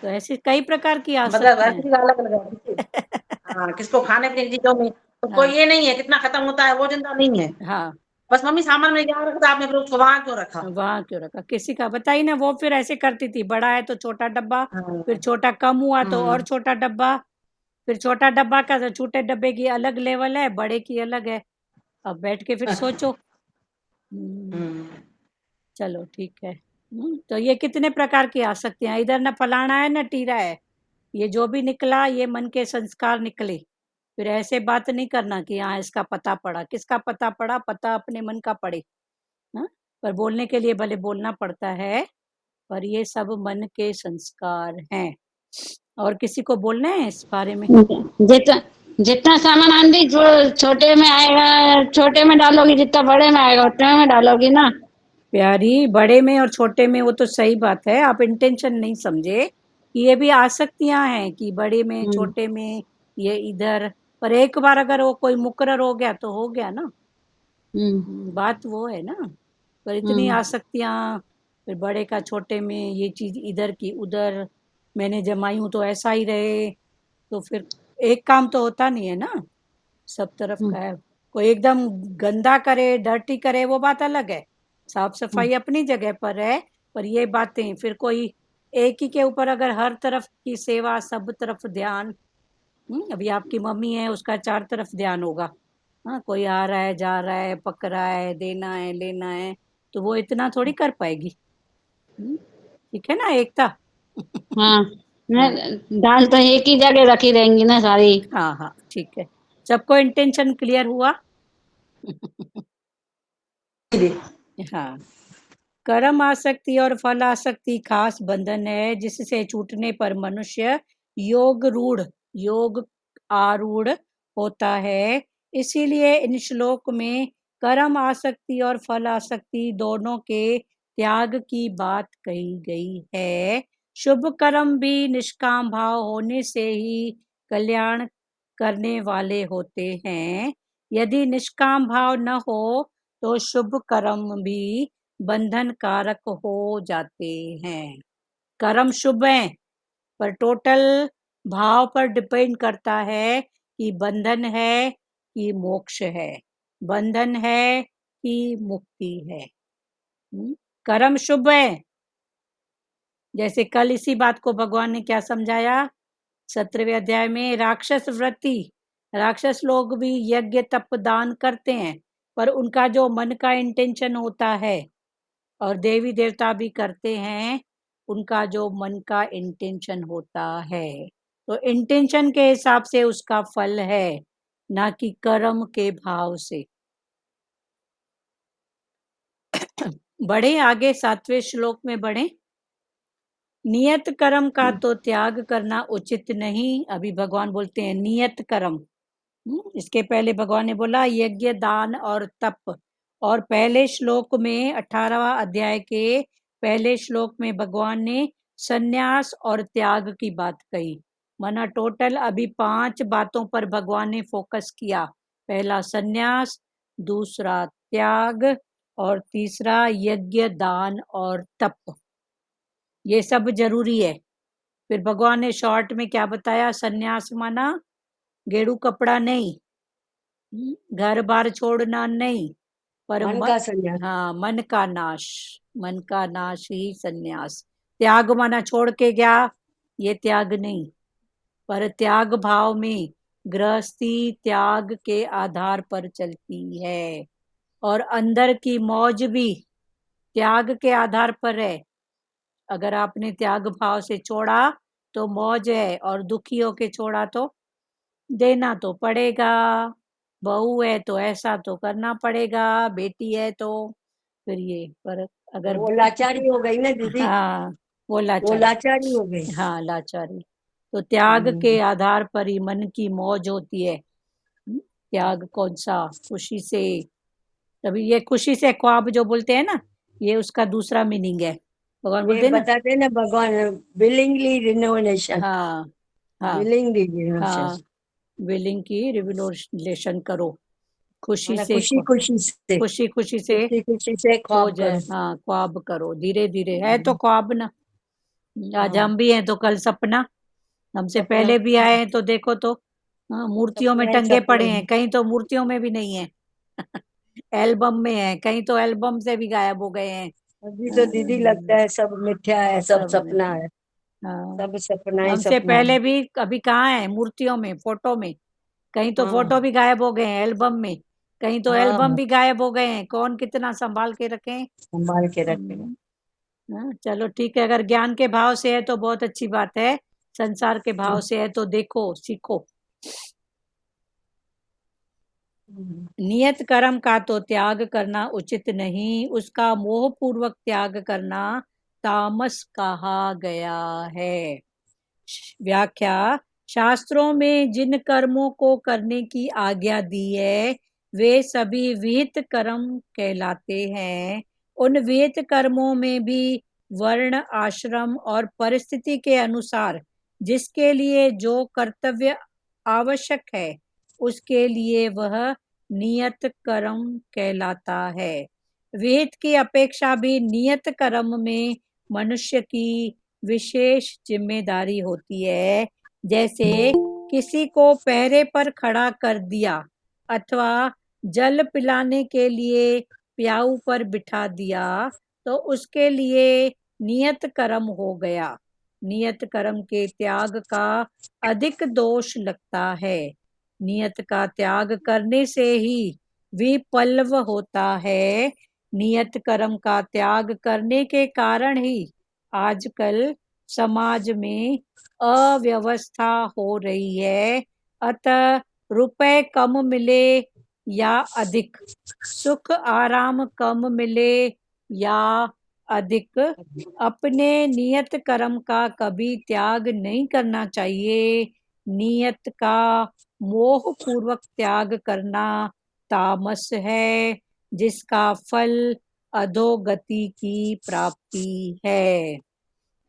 तो ऐसी कई प्रकार की मतलब हर आसक्तियां चीज अलग अलग है किसी। हैं। हाँ, किसको खाने पीने की चीजों में, उसको हाँ ये नहीं है कितना खत्म होता है, वो चिंता नहीं है। हाँ, बस मम्मी सामान में क्या रखा था आपने, फिर उसको वहां क्यों रखा। वहां क्यों रखा, किसी का बताई ना, वो फिर ऐसे करती थी, बड़ा है तो छोटा डब्बा, फिर हाँ छोटा कम हुआ तो और हम्म छोटा डब्बा, फिर छोटा डब्बा का तो छोटे डब्बे की अलग लेवल है, बड़े की अलग है। अब बैठ के फिर सोचो। हम्म। चलो ठीक है। तो ये कितने प्रकार की आसक्तियां, इधर न फलाना है न टीरा है, ये जो भी निकला ये मन के संस्कार निकले। फिर ऐसे बात नहीं करना कि हाँ इसका पता पड़ा, किसका पता पड़ा, पता अपने मन का पड़े। हाँ, पर बोलने के लिए भले बोलना पड़ता है, पर ये सब मन के संस्कार हैं। और किसी को बोलना है इस बारे में। जितना जितना सामान आंटी जो छोटे में आएगा छोटे में डालोगी, जितना बड़े में आएगा उतने में डालोगी ना। प्यारी, बड़े में और छोटे में वो तो सही बात है, आप इंटेंशन नहीं समझे कि ये भी आसक्तियां हैं कि बड़े में हम्म छोटे में, ये इधर। पर एक बार अगर वो कोई मुकर्रर हो गया तो हो गया ना। हम्म बात वो है ना। पर इतनी हम्म आसक्तियां, फिर बड़े का छोटे में, ये चीज इधर की उधर, मैंने जमाई हूं तो ऐसा ही रहे, तो फिर एक काम तो होता नहीं है ना, सब तरफ हम्म का है। कोई एकदम गंदा करे, डर्टी करे, वो बात अलग है, साफ हम्म सफाई अपनी जगह पर है। पर ये बातें फिर कोई एक ही के ऊपर अगर हर तरफ की सेवा, सब तरफ ध्यान। अभी आपकी मम्मी है, उसका 4 तरफ ध्यान होगा। हाँ, कोई आ रहा है, जा रहा है, पक रहा है, देना है, लेना है, तो वो इतना थोड़ी कर पाएगी। ठीक है ना, एकता। हाँ, मैं हाँ दाल तो एक ही जगह रखी रहेंगी ना सारी। हाँ हाँ, ठीक है, सबको इंटेंशन क्लियर हुआ। दीदी। हाँ, कर्म आसक्ति और फल आसक्ति खास बंधन है, जिससे छूटने पर मनुष्य योग आरूढ़ होता है। इसीलिए इन श्लोक में कर्म आसक्ति और फल आसक्ति दोनों के त्याग की बात कही गई है। शुभ कर्म भी निष्काम भाव होने से ही कल्याण करने वाले होते हैं। यदि निष्काम भाव न हो तो शुभ कर्म भी बंधन कारक हो जाते हैं। कर्म शुभ हैं पर टोटल भाव पर डिपेंड करता है कि बंधन है कि मोक्ष है, बंधन है कि मुक्ति है। कर्म शुभ है। जैसे कल इसी बात को भगवान ने क्या समझाया 17वें अध्याय में, राक्षस वृत्ति, राक्षस लोग भी यज्ञ तप दान करते हैं पर उनका जो मन का इंटेंशन होता है, और देवी देवता भी करते हैं, उनका जो मन का इंटेंशन होता है, तो इंटेंशन के हिसाब से उसका फल है, ना कि कर्म के भाव से। बढ़े आगे 7वें श्लोक में बढ़े। नियत कर्म का तो त्याग करना उचित नहीं। अभी भगवान बोलते हैं नियत कर्म। इसके पहले भगवान ने बोला यज्ञ दान और तप, और पहले श्लोक में 18वां अध्याय के पहले श्लोक में भगवान ने संन्यास और त्याग की बात कही। माना टोटल अभी 5 बातों पर भगवान ने फोकस किया। पहला संन्यास, दूसरा त्याग, और तीसरा यज्ञ दान और तप। ये सब जरूरी है। फिर भगवान ने शॉर्ट में क्या बताया, संन्यास माना गेड़ू कपड़ा नहीं, घर बार छोड़ना नहीं, पर मन का संन्यास। हाँ, मन का नाश, मन का नाश ही संन्यास। त्याग माना छोड़ के गया, ये त्याग नहीं, पर त्याग भाव में गृहस्थी त्याग के आधार पर चलती है, और अंदर की मौज भी त्याग के आधार पर है। अगर आपने त्याग भाव से छोड़ा तो मौज है, और दुखी होके छोड़ा तो देना तो पड़ेगा। बहू है तो ऐसा तो करना पड़ेगा, बेटी है तो फिर ये, पर अगर वो लाचारी हो गई ना दीदी, हाँ, वो वो लाचारी, लाचारी हो गई। हाँ लाचारी। तो त्याग के आधार पर ही मन की मौज होती है। त्याग कौन सा, खुशी से। तभी ये खुशी से ख्वाब जो बोलते हैं ना, ये उसका दूसरा मीनिंग है। भगवान बोलते ये हैं ना, बताते हैं ना भगवान, विलिंगली रिनोवेशन, हाँ हाँ विलिंगली रिनोवेशन, हाँ, विलिंग की रिवोल्यूशन करो, खुशी से खुशी खुशी से, खुशी खुशी से खुशी खुशी से हो ख्वाब जाए। करो। हाँ, ख्वाब करो, धीरे धीरे है तो ख्वाब ना। आज हाँ, हम भी हैं तो कल सपना। हमसे सपना, पहले भी आए हैं तो देखो तो, हाँ, मूर्तियों में सपना ही टंगे सपना पड़े है। हैं, कहीं तो मूर्तियों में भी नहीं है। एल्बम में है, कहीं तो एल्बम से भी गायब हो गए हैं। अभी तो दीदी लगता है सब मिथ्या है, सब सब में, सपना है, हाँ, सब सपना ही हमसे सपना है। पहले भी अभी कहाँ है, मूर्तियों में, फोटो में। कहीं तो फोटो हाँ भी गायब हो गए हैं एल्बम में, कहीं तो हाँ एल्बम हाँ, भी गायब हो गए हैं। कौन कितना संभाल के रखे। संभाल के रखेगा। हाँ, चलो ठीक है, अगर ज्ञान के भाव से है तो बहुत अच्छी बात है, संसार के भाव से है तो देखो सीखो। नियत कर्म का तो त्याग करना उचित नहीं, उसका मोह पूर्वक त्याग करना तामस कहा गया है। व्याख्या, शास्त्रों में जिन कर्मों को करने की आज्ञा दी है वे सभी विहित कर्म कहलाते हैं। उन विहित कर्मों में भी वर्ण, आश्रम और परिस्थिति के अनुसार जिसके लिए जो कर्तव्य आवश्यक है उसके लिए वह नियत कर्म कहलाता है। विहित की अपेक्षा भी नियत कर्म में मनुष्य की विशेष जिम्मेदारी होती है। जैसे किसी को पहरे पर खड़ा कर दिया अथवा जल पिलाने के लिए प्याऊ पर बिठा दिया तो उसके लिए नियत कर्म हो गया। नियत कर्म के त्याग का अधिक दोष लगता है। नियत का त्याग करने से ही विपल्व होता है। नियत कर्म का त्याग करने के कारण ही आजकल समाज में अव्यवस्था हो रही है। अतः रुपए कम मिले या अधिक, सुख आराम कम मिले या अधिक, अपने नियत कर्म का कभी त्याग नहीं करना चाहिए। नियत का मोह पूर्वक त्याग करना तामस है, जिसका फल अधोगति की प्राप्ति है।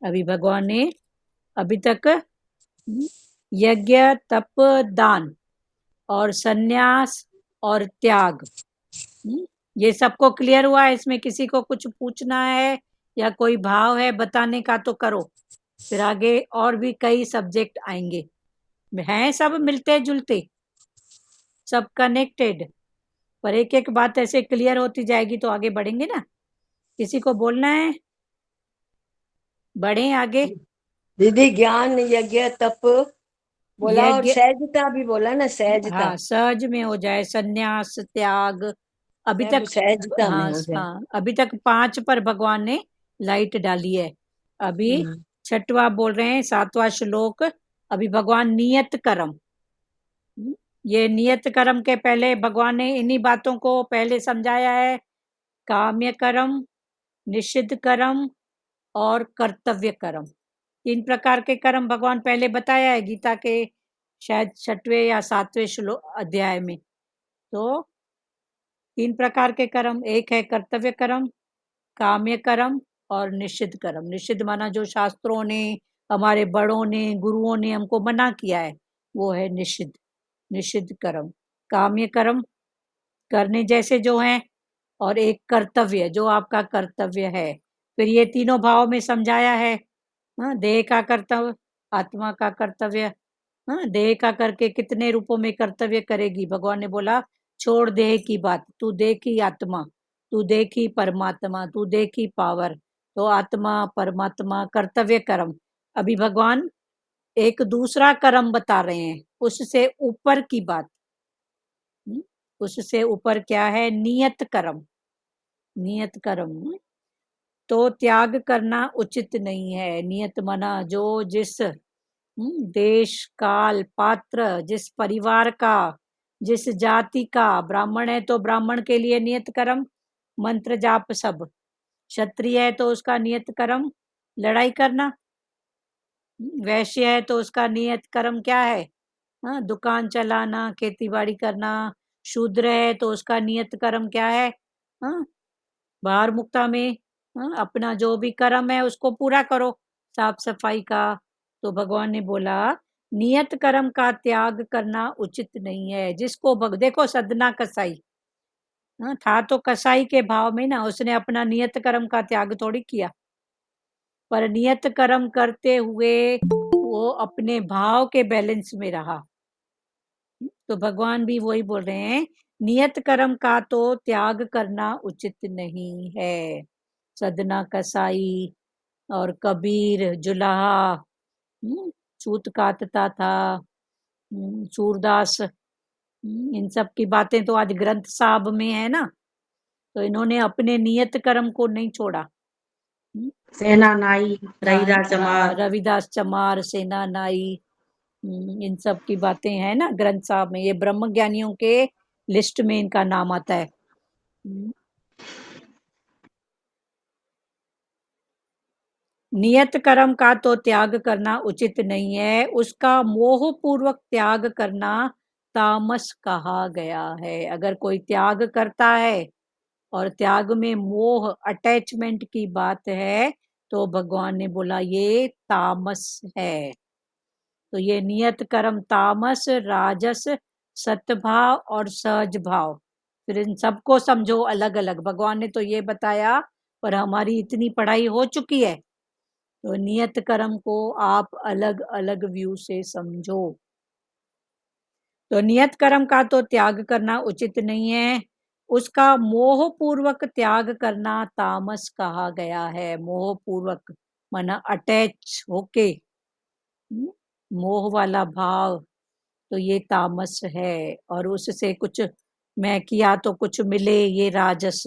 अभी भगवान ने अभी तक यज्ञ, तप, दान और सन्यास और त्याग, ये सबको क्लियर हुआ है? इसमें किसी को कुछ पूछना है या कोई भाव है बताने का तो करो, फिर आगे और भी कई सब्जेक्ट आएंगे। हैं सब मिलते जुलते, सब कनेक्टेड, पर एक एक बात ऐसे क्लियर होती जाएगी तो आगे बढ़ेंगे ना। किसी को बोलना है? बढ़े आगे। दीदी ज्ञान, यज्ञ, तप बोला और यज्ञ, सहजता भी बोला ना, सहजता। हाँ सहज में हो जाए, सन्यास, त्याग, अभी सब तक सहजता में हाँ हो जाए। हाँ, अभी तक 5 पर भगवान ने लाइट डाली है। अभी 6वां बोल रहे हैं, 7वां श्लोक। अभी भगवान नियत कर्म, ये नियत कर्म के पहले भगवान ने इन्हीं बातों को पहले समझाया है। काम्य कर्म, निषिद्ध कर्म और कर्तव्य कर्म, 3 प्रकार के कर्म भगवान पहले बताया है गीता के शायद 6वें या 7वें श्लोक अध्याय में। तो 3 प्रकार के कर्म, एक है कर्तव्य कर्म, काम्य कर्म और निषिद्ध कर्म। निषिद्ध माना जो शास्त्रों ने, हमारे बड़ों ने, गुरुओं ने हमको मना किया है, वो है निषिद्ध, निषिद्ध कर्म। काम्य कर्म करने जैसे जो हैं, और एक कर्तव्य जो आपका कर्तव्य है। फिर ये तीनों भाव में समझाया है। देह का कर्तव्य, आत्मा का कर्तव्य। देह का करके कितने रूपों में कर्तव्य करेगी? भगवान ने बोला छोड़ देह की बात, तू देखी आत्मा, तू देखी परमात्मा, तू देखी पावर। तो आत्मा, परमात्मा, कर्तव्य कर्म। अभी भगवान एक दूसरा कर्म बता रहे हैं, उससे ऊपर की बात। उससे ऊपर क्या है? नियत कर्म। नियत कर्म तो त्याग करना उचित नहीं है। नियत माना जो जिस देश, काल, पात्र, जिस परिवार का, जिस जाति का। ब्राह्मण है तो ब्राह्मण के लिए नियत कर्म मंत्र जाप सब। क्षत्रिय है तो उसका नियत कर्म लड़ाई करना। वैश्य है तो उसका नियत कर्म क्या है? दुकान चलाना, खेती बाड़ी करना। शूद्र है तो उसका नियत कर्म क्या है? बाहर मुक्ता में अपना जो भी कर्म है उसको पूरा करो, साफ सफाई का। तो भगवान ने बोला नियत कर्म का त्याग करना उचित नहीं है। जिसको देखो सदना कसाई था तो कसाई के भाव में ना, उसने अपना नियत कर्म का त्याग थोड़ी किया, पर नियत कर्म करते हुए वो अपने भाव के बैलेंस में रहा। तो भगवान भी वही बोल रहे हैं, नियत कर्म का तो त्याग करना उचित नहीं है। सदना कसाई और कबीर, जुलाहा, छूत काटता था, सूरदास, इन सब की बातें तो आज ग्रंथ साहब में है ना। तो इन्होंने अपने नियत कर्म को नहीं छोड़ा। सेना नाई, रविदास चमार, रविदास चमार, सेना नाई, इन सब की बातें हैं ना ग्रंथ साहब में। ये ब्रह्म ज्ञानियों के लिस्ट में इनका नाम आता है। नियत कर्म का तो त्याग करना उचित नहीं है, उसका मोह पूर्वक त्याग करना तामस कहा गया है। अगर कोई त्याग करता है और त्याग में मोह, अटैचमेंट की बात है, तो भगवान ने बोला ये तामस है। तो ये नियत कर्म तामस, राजस, सतभाव और सहज भाव। फिर इन सबको समझो अलग अलग। भगवान ने तो ये बताया, पर हमारी इतनी पढ़ाई हो चुकी है तो नियत कर्म को आप अलग अलग व्यू से समझो। तो नियत कर्म का तो त्याग करना उचित नहीं है, उसका मोह पूर्वक त्याग करना तामस कहा गया है। मोह पूर्वक माना अटैच होके, मोह वाला भाव, तो ये तामस है। और उससे कुछ मैं किया तो कुछ मिले, ये राजस।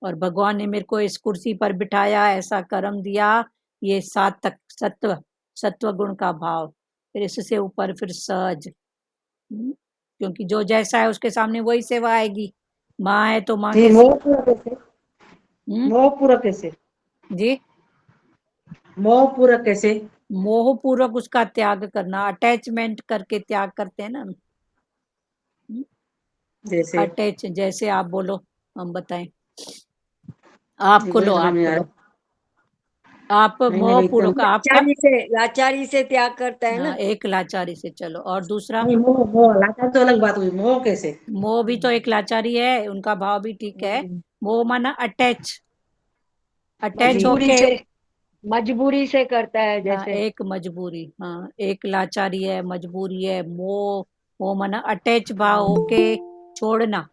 और भगवान ने मेरे को इस कुर्सी पर बिठाया, ऐसा कर्म दिया, ये सात्विक, सत्व, सत्व गुण का भाव। फिर इससे ऊपर फिर सहज, क्योंकि जो जैसा है उसके सामने वही सेवा आएगी। माँ है तो माँ जी के मोह पूरा कैसे? हम्म, मोह पूरा कैसे? जी मोह पूरा कैसे? मोह पूर्वक उसका त्याग करना, अटैचमेंट करके त्याग करते हैं ना। जैसे अटैच, जैसे आप बोलो, हम बताएं। आप वही खोलो, समझ आप में आ खोलो, रहा आप नहीं मोह नहीं एकदम पूर्वक आपका। लाचारी से त्याग करता है हाँ, ना। एक लाचारी से, चलो, और दूसरा। नहीं मोह मोह लाचार तो अलग बात हुई मोह कैसे मोह भी तो एक लाचारी है, उनका भाव भी ठीक है। हम्म, मोह माना अटैच, अटैच जी मजबूरी होके। से, मजबूरी से करता है हाँ, जैसे। एक मजबूरी, हाँ, एक लाचारी है, मजबूरी है, मोह। मोह माना अटैच भाव होके छोड़ना,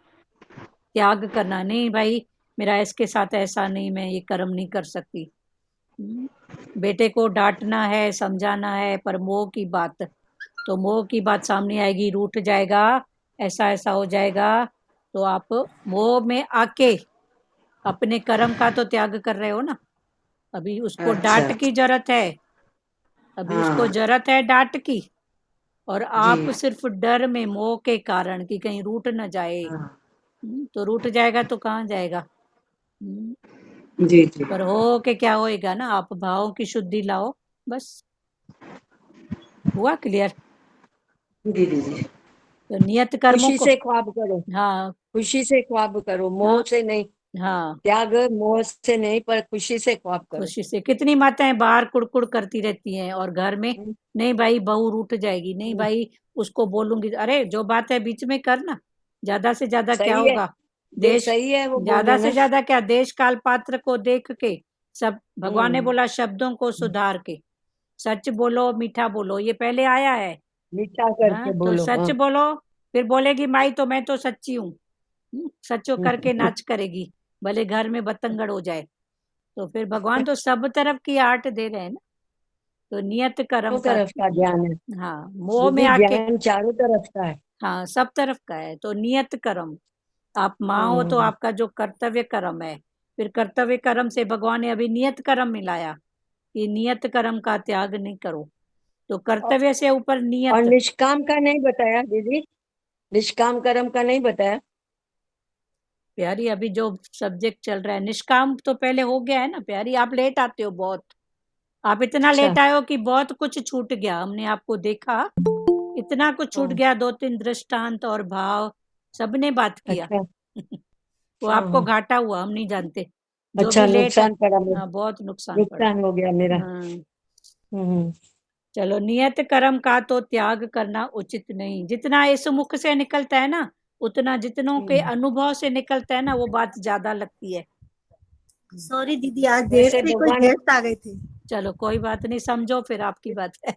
त्याग करना, नहीं भाई, मेरा इसके साथ ऐसा नहीं, मैं ये कर्म नहीं कर सकती। बेटे को डांटना है, समझाना है, पर मोह की बात, तो मोह की बात सामने आएगी, रूठ जाएगा, ऐसा ऐसा हो जाएगा। तो आप मोह में आके अपने कर्म का तो त्याग कर रहे हो ना। अभी उसको अच्छा डांट की जरूरत है, अभी उसको हाँ जरूरत है डांट की, और जी आप सिर्फ डर में, मोह के कारण कि कहीं रूठ न जाए। हाँ तो रूठ जाएगा तो कहाँ जाएगा। जी जी पर हो के क्या होएगा ना, आप भावों की शुद्धि लाओ, बस। हुआ क्लियर। जी जी जी तो नियत कर्मों खुशी को, से ख्वाब करो, हाँ, खुशी से ख्वाब करो, मोह हाँ, से नहीं। हाँ, त्याग मोह से नहीं, पर खुशी से ख्वाब करो। खुशी से। कितनी माताएं बाहर कुड़कुड़ करती रहती हैं और घर में, हम्म, नहीं भाई बहू रूठ जाएगी, नहीं हम्म, भाई उसको बोलूंगी, अरे जो बात है बीच में करना, ज्यादा से ज्यादा क्या सही है, होगा। देश, सही है वो बोल ज्यादा रहे से ना। ज्यादा क्या, देश काल पात्र को देख के, सब भगवान ने हम्म, बोला शब्दों को सुधार के, सच बोलो, मीठा बोलो, ये पहले आया है। मीठा हाँ, करके तो बोलो, सच हाँ। बोलो, फिर बोलेगी माई तो मैं तो सच्ची हूँ। सचो करके नाच करेगी, भले घर में बतंगड़ हो जाए। तो फिर भगवान तो सब तरफ की आर्ट दे रहे हैं ना। तो नियत कर्म चारों का, तरफ का ज्ञान है हाँ, मोह में दीदी, आके, ज्ञान चारों तरफ का है। हाँ, सब तरफ का है। तो नियत कर्म, आप माँ हो तो हम्म, आपका जो कर्तव्य कर्म है, फिर कर्तव्य कर्म से भगवान ने अभी नियत कर्म मिलाया कि नियत कर्म का त्याग नहीं करो। तो और कर्तव्य से ऊपर और नियत। निष्काम का नहीं बताया दीदी, निष्काम कर्म का नहीं बताया। प्यारी, अभी जो सब्जेक्ट चल रहा है निष्काम तो पहले हो गया है ना प्यारी, आप लेट आते हो बहुत। आप इतना अच्छा, लेट आए हो कि बहुत कुछ छूट गया, हमने आपको देखा, इतना कुछ छूट हाँ, गया, दो तीन दृष्टांत और भाव सबने बात किया। अच्छा, वो हाँ, आपको हाँ, घाटा हुआ, हम नहीं जानते, जो अच्छा, भी लेट। नुकसान पड़ा हाँ, बहुत नुकसान पड़ा। नुकसान हो गया मेरा। हाँ, हम्म, चलो, नियत कर्म का तो त्याग करना उचित नहीं, जितना इस मुख से निकलता है ना, उतना जितनों के हम्म। अनुभव से निकलता है ना, वो बात ज्यादा लगती है। सॉरी दीदी, आज देर वैसे से कोई भगवान, गेस्ट आ गए थे। चलो कोई बात नहीं, समझो फिर आपकी बात है।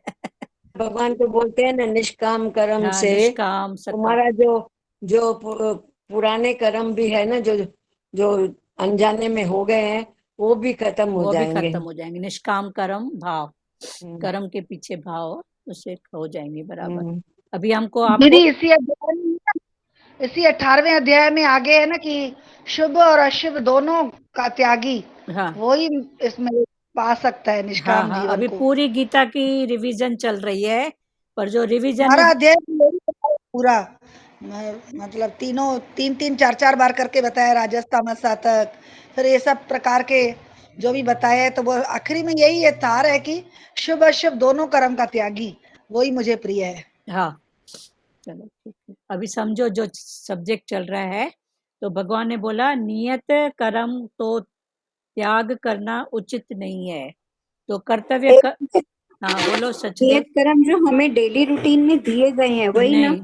भगवान तो बोलते हैं ना, निष्काम कर्म हाँ, से निष्काम सकम, तुम्हारा जो जो पुराने कर्म भी है ना, जो जो अनजाने में हो गए हैं, वो भी खत्म हो वो भी जाएंगे। खत्म हो जाएंगे। निष्काम कर्म भाव, हम्म, कर्म के पीछे भाव, उससे हो जाएंगे बराबर। हम्म, अभी हमको दीदी, आपको, इसी 18वें अध्याय में आगे है ना कि शुभ और अशुभ दोनों का त्यागी हाँ, वही इसमें पा सकता है हाँ, निष्काम हाँ, जीवन अभी को। पूरी गीता की रिवीजन चल रही है, पर जो रिवीजन, 12 अध्याय में यही बताया पूरा। मतलब तीनों तीन तीन चार चार बार करके बताया, राजस तामस सातक, फिर ये सब प्रकार के जो भी बताया है, तो वो आखिरी में यही है तार है कि शुभ अशुभ दोनों कर्म का त्यागी वही मुझे प्रिय है। हाँ, चलो ठीक है, अभी समझो जो सब्जेक्ट चल रहा है। तो भगवान ने बोला नियत कर्म तो त्याग करना उचित नहीं है, तो कर्तव्य हाँ, बोलो सचदेव। नियत कर्म जो हमें डेली रूटीन में दिए गए हैं वही ना। नहीं,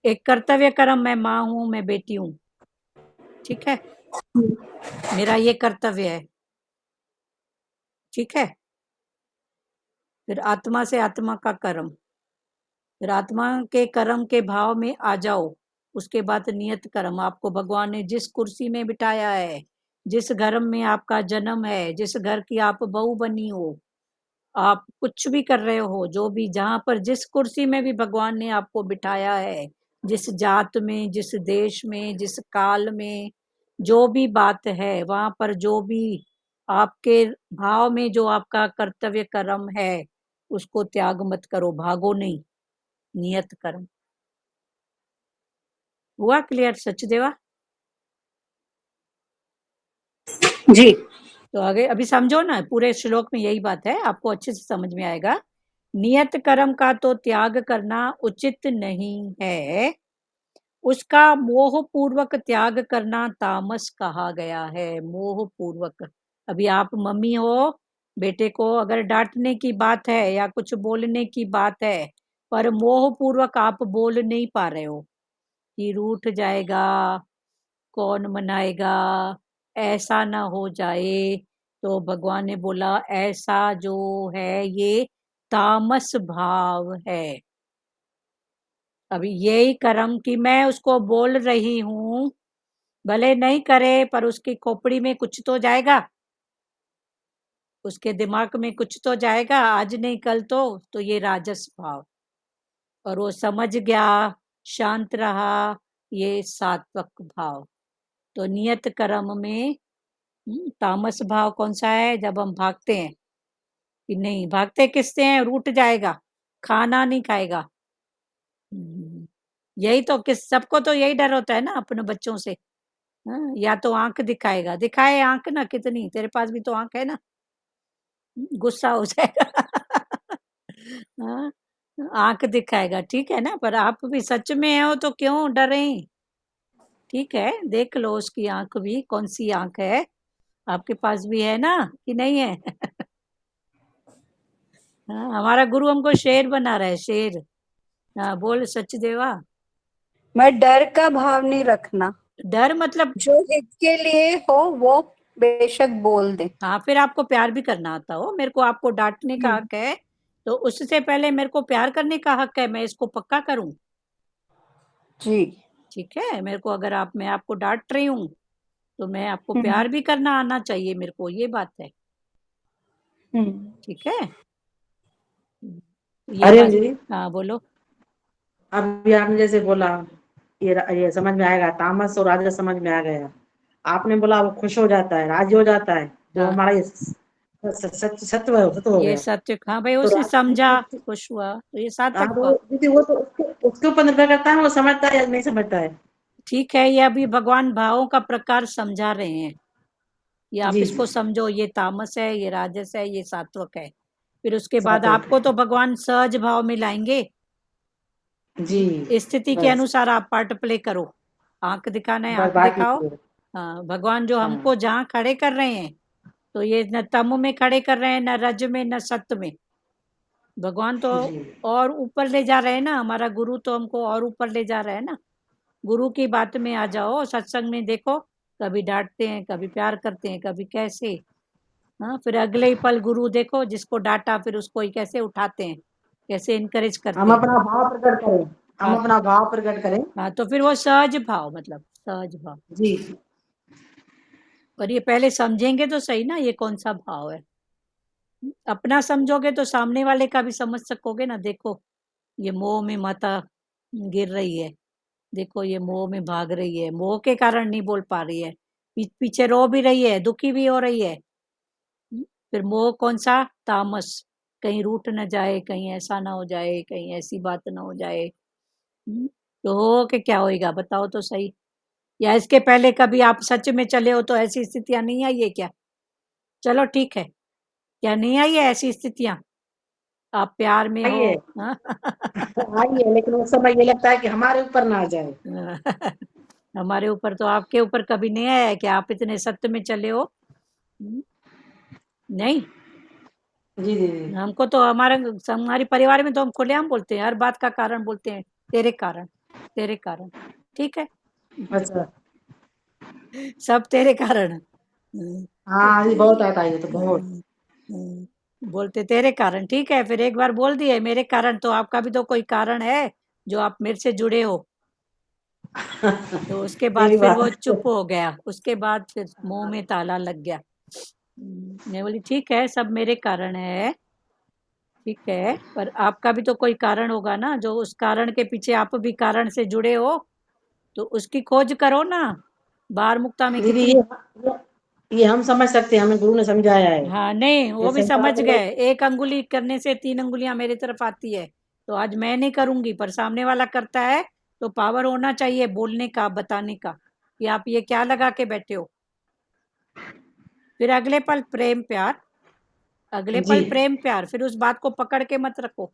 एक कर्तव्य कर्म, मैं माँ हूँ, मैं बेटी हूँ, ठीक है, मेरा ये कर्तव्य है, ठीक है। फिर आत्मा से आत्मा का कर्म, फिर आत्मा के कर्म के भाव में आ जाओ। उसके बाद नियत कर्म, आपको भगवान ने जिस कुर्सी में बिठाया है, जिस घर में आपका जन्म है, जिस घर की आप बहू बनी हो, आप कुछ भी कर रहे हो, जो भी जहां पर जिस कुर्सी में भी भगवान ने आपको बिठाया है, जिस जात में, जिस देश में, जिस काल में, जो भी बात है, वहां पर जो भी आपके भाव में जो आपका कर्तव्य कर्म है, उसको त्याग मत करो, भागो नहीं, नियत कर्म। हुआ क्लियर सचदेवा। जी। तो आगे अभी समझो ना, पूरे श्लोक में यही बात है, आपको अच्छे से समझ में आएगा। नियत कर्म का तो त्याग करना उचित नहीं है, उसका मोह पूर्वक त्याग करना तामस कहा गया है। मोह पूर्वक, अभी आप मम्मी हो, बेटे को अगर डांटने की बात है या कुछ बोलने की बात है, पर मोह पूर्वक आप बोल नहीं पा रहे हो कि रूठ जाएगा, कौन मनाएगा, ऐसा ना हो जाए, तो भगवान ने बोला ऐसा जो है ये तामस भाव है। अभी यही कर्म कि मैं उसको बोल रही हूं, भले नहीं करे पर उसकी खोपड़ी में कुछ तो जाएगा, उसके दिमाग में कुछ तो जाएगा, आज नहीं कल तो ये राजस भाव। और वो समझ गया, शांत रहा, ये सात्विक भाव। तो नियत कर्म में तामस भाव कौन सा है? जब हम भागते हैं कि नहीं, भागते किससे हैं? रूठ जाएगा, खाना नहीं खाएगा। यही तो, किस सबको तो यही डर होता है ना अपने बच्चों से। हाँ, या तो आंख दिखाएगा, दिखाए आंख ना कितनी, तेरे पास भी तो आंख है ना, गुस्सा हो जाएगा। हाँ, आंख दिखाएगा, ठीक है ना, पर आप भी सच में हो तो क्यों डरे? ठीक है, देख लो उसकी आंख भी, कौन सी आंख है, आपके पास भी है ना कि नहीं है? हाँ, हमारा गुरु हमको शेर बना रहा है, शेर। हाँ बोल सच देवा। मैं डर का भाव नहीं रखना, डर मतलब जो हित के लिए हो वो बेशक बोल दे। हाँ, फिर आपको प्यार भी करना आता हो। मेरे को आपको डांटने का हक है, तो उससे पहले मेरे को प्यार करने का हक है, मैं इसको पक्का करूं। जी। ठीक है, मेरे को अगर मैं आपको डांट रही हूँ तो मैं आपको प्यार भी करना आना चाहिए मेरे को, ये बात है। ठीक है, ये अरे बात। जी, हाँ बोलो। अभी आपने जैसे बोला ये समझ में आएगा, तामस और राजस समझ में आ गया। आपने बोला वो खुश हो जाता है, राजी हो जाता है, जो हाँ, हमारा ये सत्व हो ये गया। सत्य, हाँ भाई, तो उसने समझा, खुश हुआ, तो ये हाँ, सार्थक तो हुआ। दीदी वो तो उसके ऊपर निर्भर करता है, वो समझता है या नहीं समझता है। ठीक है, ये अभी भगवान भावों का प्रकार समझा रहे हैं, ये आप जी इसको जी, समझो, ये तामस है, ये राजस है, ये सात्विक है। फिर उसके बाद सातों आपको तो भगवान सहज भाव में लाएंगे, जी, स्थिति के बस अनुसार आप पार्ट प्ले करो। आंख दिखाना है, बस आंख बाकी दिखाओ। फिर, हाँ, भगवान जो हाँ हमको जहाँ खड़े कर रहे हैं, तो ये न तम में खड़े कर रहे हैं, न रज में, न सत्य में। भगवान तो जी, और ऊपर ले जा रहे हैं ना, हमारा गुरु तो हमको और ऊपर ले जा रहा है ना। गुरु की बात में आ जाओ, सत्संग में देखो, कभी डांटते हैं, कभी प्यार करते हैं, कभी कैसे। हाँ, फिर अगले ही पल गुरु देखो, जिसको डांटा फिर उसको ही कैसे उठाते हैं, कैसे इनकरेज करते हम हैं। अपना भाव प्रकट करें, हम हाँ, अपना भाव प्रकट करें। हाँ, तो फिर वो सहज भाव, मतलब सहज भाव। जी, पर ये पहले समझेंगे तो सही ना, ये कौन सा भाव है। अपना समझोगे तो सामने वाले का भी समझ सकोगे ना। देखो, ये मोह में माता गिर रही है, देखो ये मोह में भाग रही है, मोह के कारण नहीं बोल पा रही है, पीछे रो भी रही है, दुखी भी हो रही है। फिर मोह कौन सा? तामस, कहीं रूठ न जाए, कहीं ऐसा ना हो जाए, कहीं ऐसी बात ना हो जाए। तो हो के क्या होएगा, बताओ तो सही। या इसके पहले कभी आप सच में चले हो तो ऐसी स्थितियां नहीं आई है क्या? चलो ठीक है, क्या नहीं आई है ऐसी स्थितियां? आप प्यार में हो। आइए, हाँ? आइए, लेकिन उस समय ये लगता है कि हमारे ऊपर ना आ जाए। हमारे ऊपर तो, आपके ऊपर कभी नहीं आया है कि आप इतने सत्य में चले हो? नहीं, जी दीदी। हमको तो हमारे परिवार में तो हम खुलेआम बोलते हैं, हर बात का कारण बोलते हैं, तेरे कारण, तेरे कारण। ठीक है, अच्छा, सब तेरे कारण। हाँ ये बहुत आता है, ये तो बहुत। बोलते तेरे कारण, ठीक है, फिर एक बार बोल दिए मेरे कारण, तो आपका भी तो कोई कारण है जो आप मेरे से जुड़े हो। तो उसके ये बाद भी फिर बात वो है। चुप हो गया, उसके बाद फिर मुंह में ताला लग गया। मैं बोली ठीक है, सब मेरे कारण है, ठीक है, पर आपका भी तो कोई कारण होगा ना, जो उस कारण के पीछे आप भी कारण से जुड़े हो, तो उसकी खोज करो ना। बार मुक्ता में दीदी कितनी। ये हम समझ सकते हैं, हमें गुरु ने समझाया है। हाँ, नहीं, वो ये भी संसार समझ में गए, एक अंगुली करने से 3 अंगुलियां मेरी तरफ आती है। तो आज मैं नहीं करूंगी, पर सामने वाला करता है, तो पावर होना चाहिए बोलने का, बताने का कि आप ये क्या लगा के बैठे हो। फिर अगले पल प्रेम प्यार, अगले जी, पल प्रेम प्यार, फिर उस बात को पकड़ के मत रखो।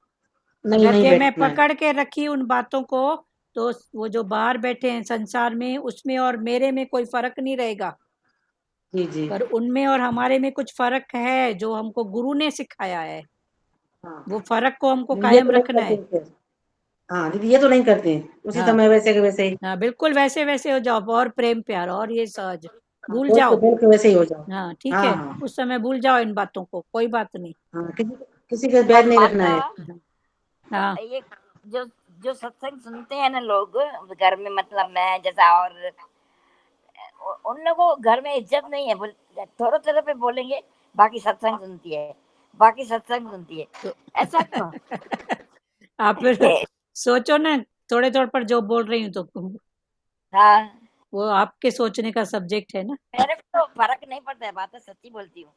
नहीं अगर नहीं जे मैं बैठना है। पकड़ के रखी उन बातों को, तो वो जो बाहर बैठे हैं संसार में, उसमें और मेरे में कोई फर्क नहीं रहेगा, जी जी। पर उनमें और हमारे में कुछ फर्क है जो हमको गुरु ने सिखाया है। हाँ वो फर्क को हमको ये कायम तो नहीं रखना करते है। फिर। हाँ दीदी ये तो नहीं करते, उसी हाँ समय वैसे के वैसे ही। हाँ, बिल्कुल वैसे वैसे हो जाओ, और प्रेम प्यार और ये सहज, हाँ, भूल बोल के जाओ। बोल के वैसे ही हो जाओ। हाँ ठीक हाँ है, हाँ उस समय भूल जाओ इन बातों को, कोई बात नहीं। हाँ, किसी के बैर नहीं रखना है। हाँ ये जो जो सत्संग सुनते हैं ना लोग घर में, मतलब मैं जैसा, और उन लोगों को घर में इज्जत नहीं है, थोड़ा थोड़ा पे बोलेंगे बाकी सत्संग सुनती है, बाकी सत्संग सुनती है, तो ऐसा क्यों? आप फिर सोचो ना, थोड़े थोड़े पर जो बोल रही हूँ, तो हाँ, वो आपके सोचने का सब्जेक्ट है ना। मेरे को तो फर्क नहीं पड़ता है, बात सच्ची बोलती हूँ।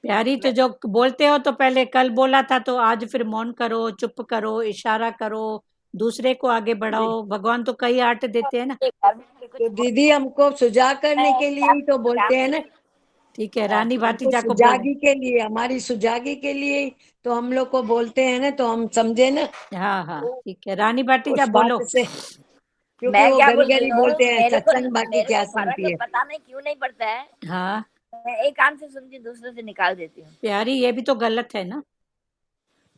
प्यारी, तो जो बोलते हो तो पहले कल बोला था, तो आज फिर मौन करो, चुप करो, इशारा करो, दूसरे को आगे बढ़ाओ। भगवान तो कई आर्ट देते हैं ना। घर में भी कुछ तो दीदी हमको सुजाग करने के लिए ही तो बोलते हैं ना, ठीक है, रानी हमको भातीजा को बोले। सुजागी के लिए, हमारी सुजागी के लिए ही तो हम लोग को बोलते हैं ना, तो हम समझे ना हाँ हाँ ठीक है, रानी भातीजा उस बोलो। बात से, क्योंकि मैं वो क्या गरी बोलती गरी हूँ, बोलते हैं सत्संग, बाकी मेरे क्या को फर्क सुनती है। पता नहीं क्यों नहीं पड़ता है। हाँ मैं एक कान से सुनती हूँ, दूसरे से निकाल देती हूँ। प्यारी, ये भी तो गलत है ना।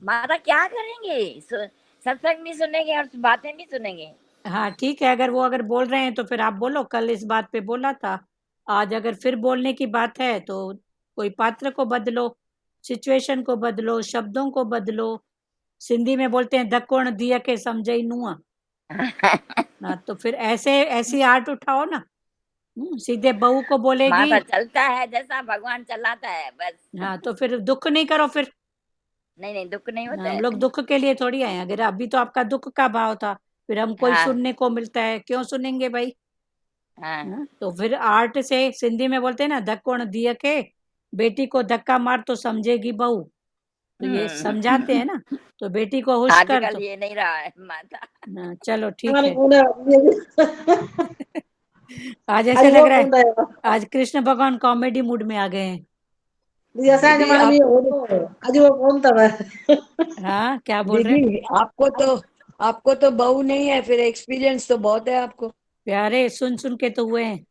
माता क्या करेंगे, सत्संग भी सुनेंगे और बातें भी सुनेंगे। हाँ ठीक है, अगर बोल रहे हैं तो फिर आप बोलो, कल इस बात पे बोला था, आज अगर फिर बोलने की बात है तो कोई पात्र को बदलो, सिचुएशन को बदलो, शब्दों को बदलो। सिंधी में बोलते हैं धकोण दिया के समझई नुआ। हाँ तो फिर ऐसी आर्ट उठाओ ना। सीधे बहू को बोलेगी। माता चलता है जैसा भगवान चलाता है, बस। हाँ तो फिर दुख नहीं करो फिर। नहीं नहीं, दुख नहीं होता हम है। लोग दुख के लिए थोड़ी आए हैं। अगर अभी तो आपका दुख का भाव था, फिर हमको ही हाँ सुनने को मिलता है, क्यों सुनेंगे भाई। हाँ। हाँ, तो फिर आर्ट से, सिंधी में बोलते हैं ना धक्कोण दिया के, बेटी को धक्का मार तो समझेगी बहू। तो ये समझाते हैं ना, तो बेटी को हुश कर आजकल तो। ये नहीं रहा है माता। हाँ, चलो ठीक हाँ, है। आज ऐसे अरे लग वो रहा है कौन है आज कृष्ण भगवान कॉमेडी मूड में आ गए हैं। दीदी, असांजे दीदी जमाने में आप, अॼु वो कौन अथव। हाँ क्या बोल रहे हैं दीदी आपको तो बहू नहीं है, फिर एक्सपीरियंस तो बहुत है आपको। प्यारे, सुन सुन के तो हुए हैं।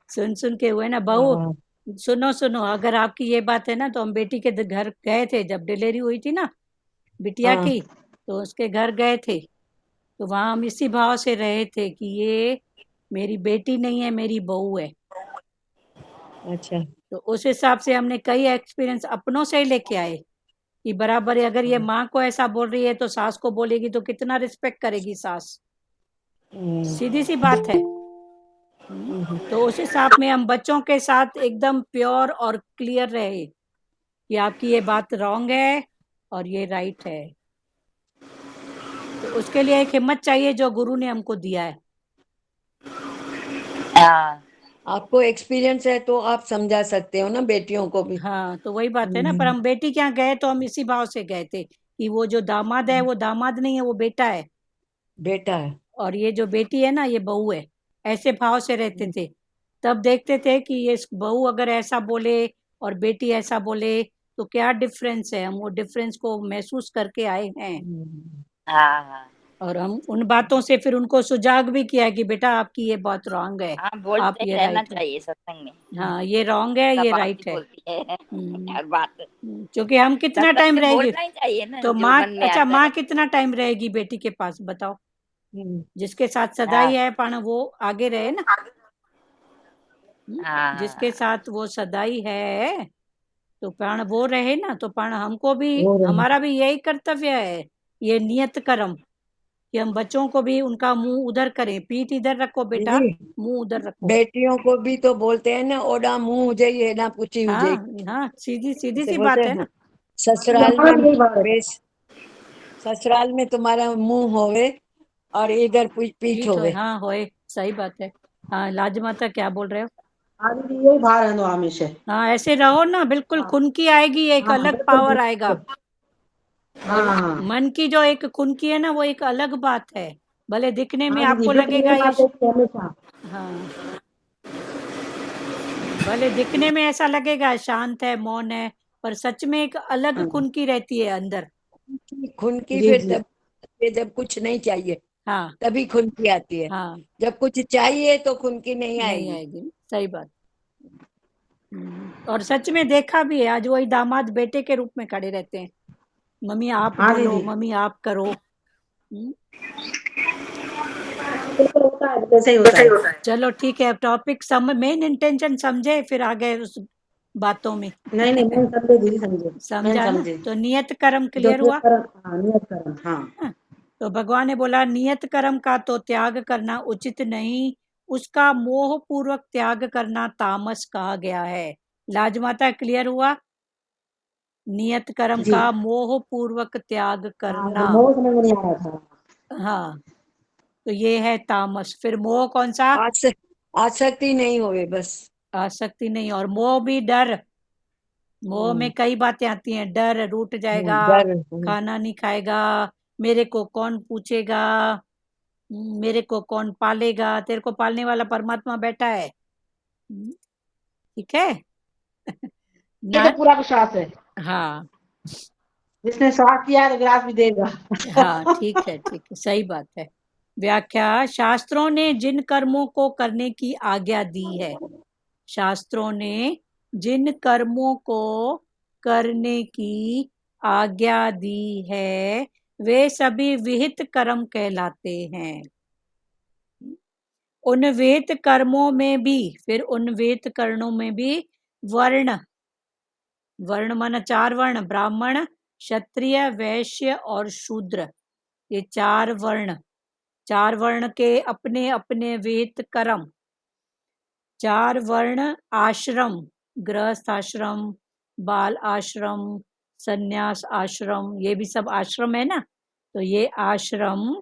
सुन सुन के हुए ना बहू। हाँ सुनो सुनो, अगर आपकी ये बात है ना, तो हम बेटी के घर गए थे जब डिलीवरी हुई थी ना बिटिया हाँ की, तो उसके घर गए थे। तो वहां हम इसी भाव से रहे थे कि ये मेरी बेटी नहीं है, मेरी बहू है। अच्छा। तो उस हिसाब से हमने कई एक्सपीरियंस अपनों से ही लेके आए कि बराबर अगर ये माँ को ऐसा बोल रही है तो सास को बोलेगी तो कितना रिस्पेक्ट करेगी सास। सीधी सी बात है। तो उस हिसाब में हम बच्चों के साथ एकदम प्योर और क्लियर रहे कि आपकी ये बात रॉन्ग है और ये राइट है। तो उसके लिए एक हिम्मत चाहिए जो गुरु ने हमको दिया है। हाँ आपको एक्सपीरियंस है तो आप समझा सकते हो ना बेटियों को भी। हाँ तो वही बात है ना, पर हम बेटी क्या गए तो हम इसी भाव से गए थे कि वो जो दामाद है वो दामाद नहीं है, वो बेटा है, बेटा है। और ये जो बेटी है ना ये बहू है। ऐसे भाव से रहते थे। तब देखते थे कि ये बहू अगर ऐसा बोले और बेटी ऐसा बोले तो क्या डिफरेंस है। हम वो डिफरेंस को महसूस करके आए हैं, हाँ हाँ। और हम उन बातों से फिर उनको सुजाग भी किया कि बेटा आपकी ये बात रॉन्ग है, हाँ, आप बोलते ही ये रहना राइट है। चाहिए सत्संग में। हाँ ये रॉन्ग है, सब ये बात ही राइट है। बोलती है हम्म, हर बात। क्योंकि हम कितना सत्संग टाइम में रहेगी। बोलना ही चाहिए ना, तो जो माँ, मन में अच्छा आता माँ है। कितना टाइम रहेगी बेटी के पास बताओ। हम्म, जिसके साथ हाँ सदाई है पाण वो आगे रहे ना। जिसके हाँ साथ वो सदाई है तो प्राण वो रहे ना। तो प्राण हमको भी, वो रहे। हमारा भी यही कर्तव्य है, ये नियत कर्म, कि हम बच्चों को भी उनका मुंह उधर करें। पीठ इधर रखो बेटा, दीदी मुंह उधर रखो। बेटियों को भी तो बोलते हैं ना, ओडा मुंह हुजई है ना पूछी हाँ हुजई, हाँ, सीधी सीधी ऐसे सी बोलते बात है हैं। ना। ससुराल हमारा में भी यही बात है। बेस, ससुराल में तुम्हारा मुंह होवे और इधर पीठ पीठ हो, होवे। हाँ होए, सही बात है। हाँ लाज माता क्या बोल रहे हो। हाँ दीदी यही भाव रहंदो आहे हमेशा। हाँ ऐसे रहो ना, बिल्कुल हाँ खुनकी आएगी, एक हाँ अलग बिल्कुल पावर आएगा। बिल्कुल। हाँ और हाँ मन की जो एक खुनकी है ना, वो एक अलग बात है। भले दिखने में हाँ दीदी आपको बिल्कुल लगेगा यही ये बात है हमेशा। हाँ, भले दिखने में ऐसा लगेगा शांत है, मौन है, पर सच में एक अलग हाँ खुनकी रहती है अंदर। खून की जी फिर जी। है जब कुछ नहीं चाहिए, हाँ तभी खुनकी आती है। हाँ, जब कुछ चाहिए तो खुनकी नहीं नहीं आएगी। आएगी, सही बात। और सच में देखा भी है, आज वही दामाद बेटे के रूप में खड़े रहते हैं, मम्मी आप हाँ बोलो, दीदी, मम्मी आप करो। बिल्कुल होता है, वैसे ही होता है। चलो ठीक है, टॉपिक मेन इंटेंशन समझे, फिर आ गए उस बातों में। नहीं नहीं, मैं समझे दीदी, समझे, मैं समझा ना, समझे। तो नियत कर्म जो क्लियर नियत हुआ। कर्म, हाँ नियत कर्म, हाँ। हाँ, तो भगवान ने बोला नियत कर्म का तो त्याग करना उचित नहीं, उसका मोह पूर्वक त्याग करना तामस कहा गया है। लाजमाता क्लियर हुआ, नियत कर्म जी, का मोह पूर्वक त्याग हाँ करना। मोह समझ में नहीं आ रहा था। हाँ, तो ये है तामस। फिर मोह कौन सा? आसक्ति नहीं होवे बस। आसक्ति नहीं, और मोह भी डर। मोह में कई बातें आती हैं, डर रूठ जाएगा, डर। खाना नहीं खाएगा, मेरे को कौन पूछेगा, मेरे को कौन पालेगा, तेरे को पालने वाला परमात्मा बैठा है। ठीक है ये ना। तो पूरा विश्वास है, हाँ जिसने श्वास किया है तो विराट भी देगा। हाँ, ठीक है ठीक है, सही बात है। व्याख्या, शास्त्रों ने जिन कर्मों को करने की आज्ञा दी है, शास्त्रों ने जिन कर्मों को करने की आज्ञा दी है, वे सभी विहित कर्म कहलाते हैं। उन विहित कर्मों में भी, फिर उन विहित कर्मों में भी वर्ण, वर्ण माना 4 वर्ण, ब्राह्मण, क्षत्रिय, वैश्य और शूद्र, ये 4 वर्ण, 4 वर्ण के अपने अपने विहित कर्म। 4 वर्ण आश्रम, गृहस्थ आश्रम, बाल आश्रम, संन्यास आश्रम, ये भी सब आश्रम है ना। तो ये आश्रम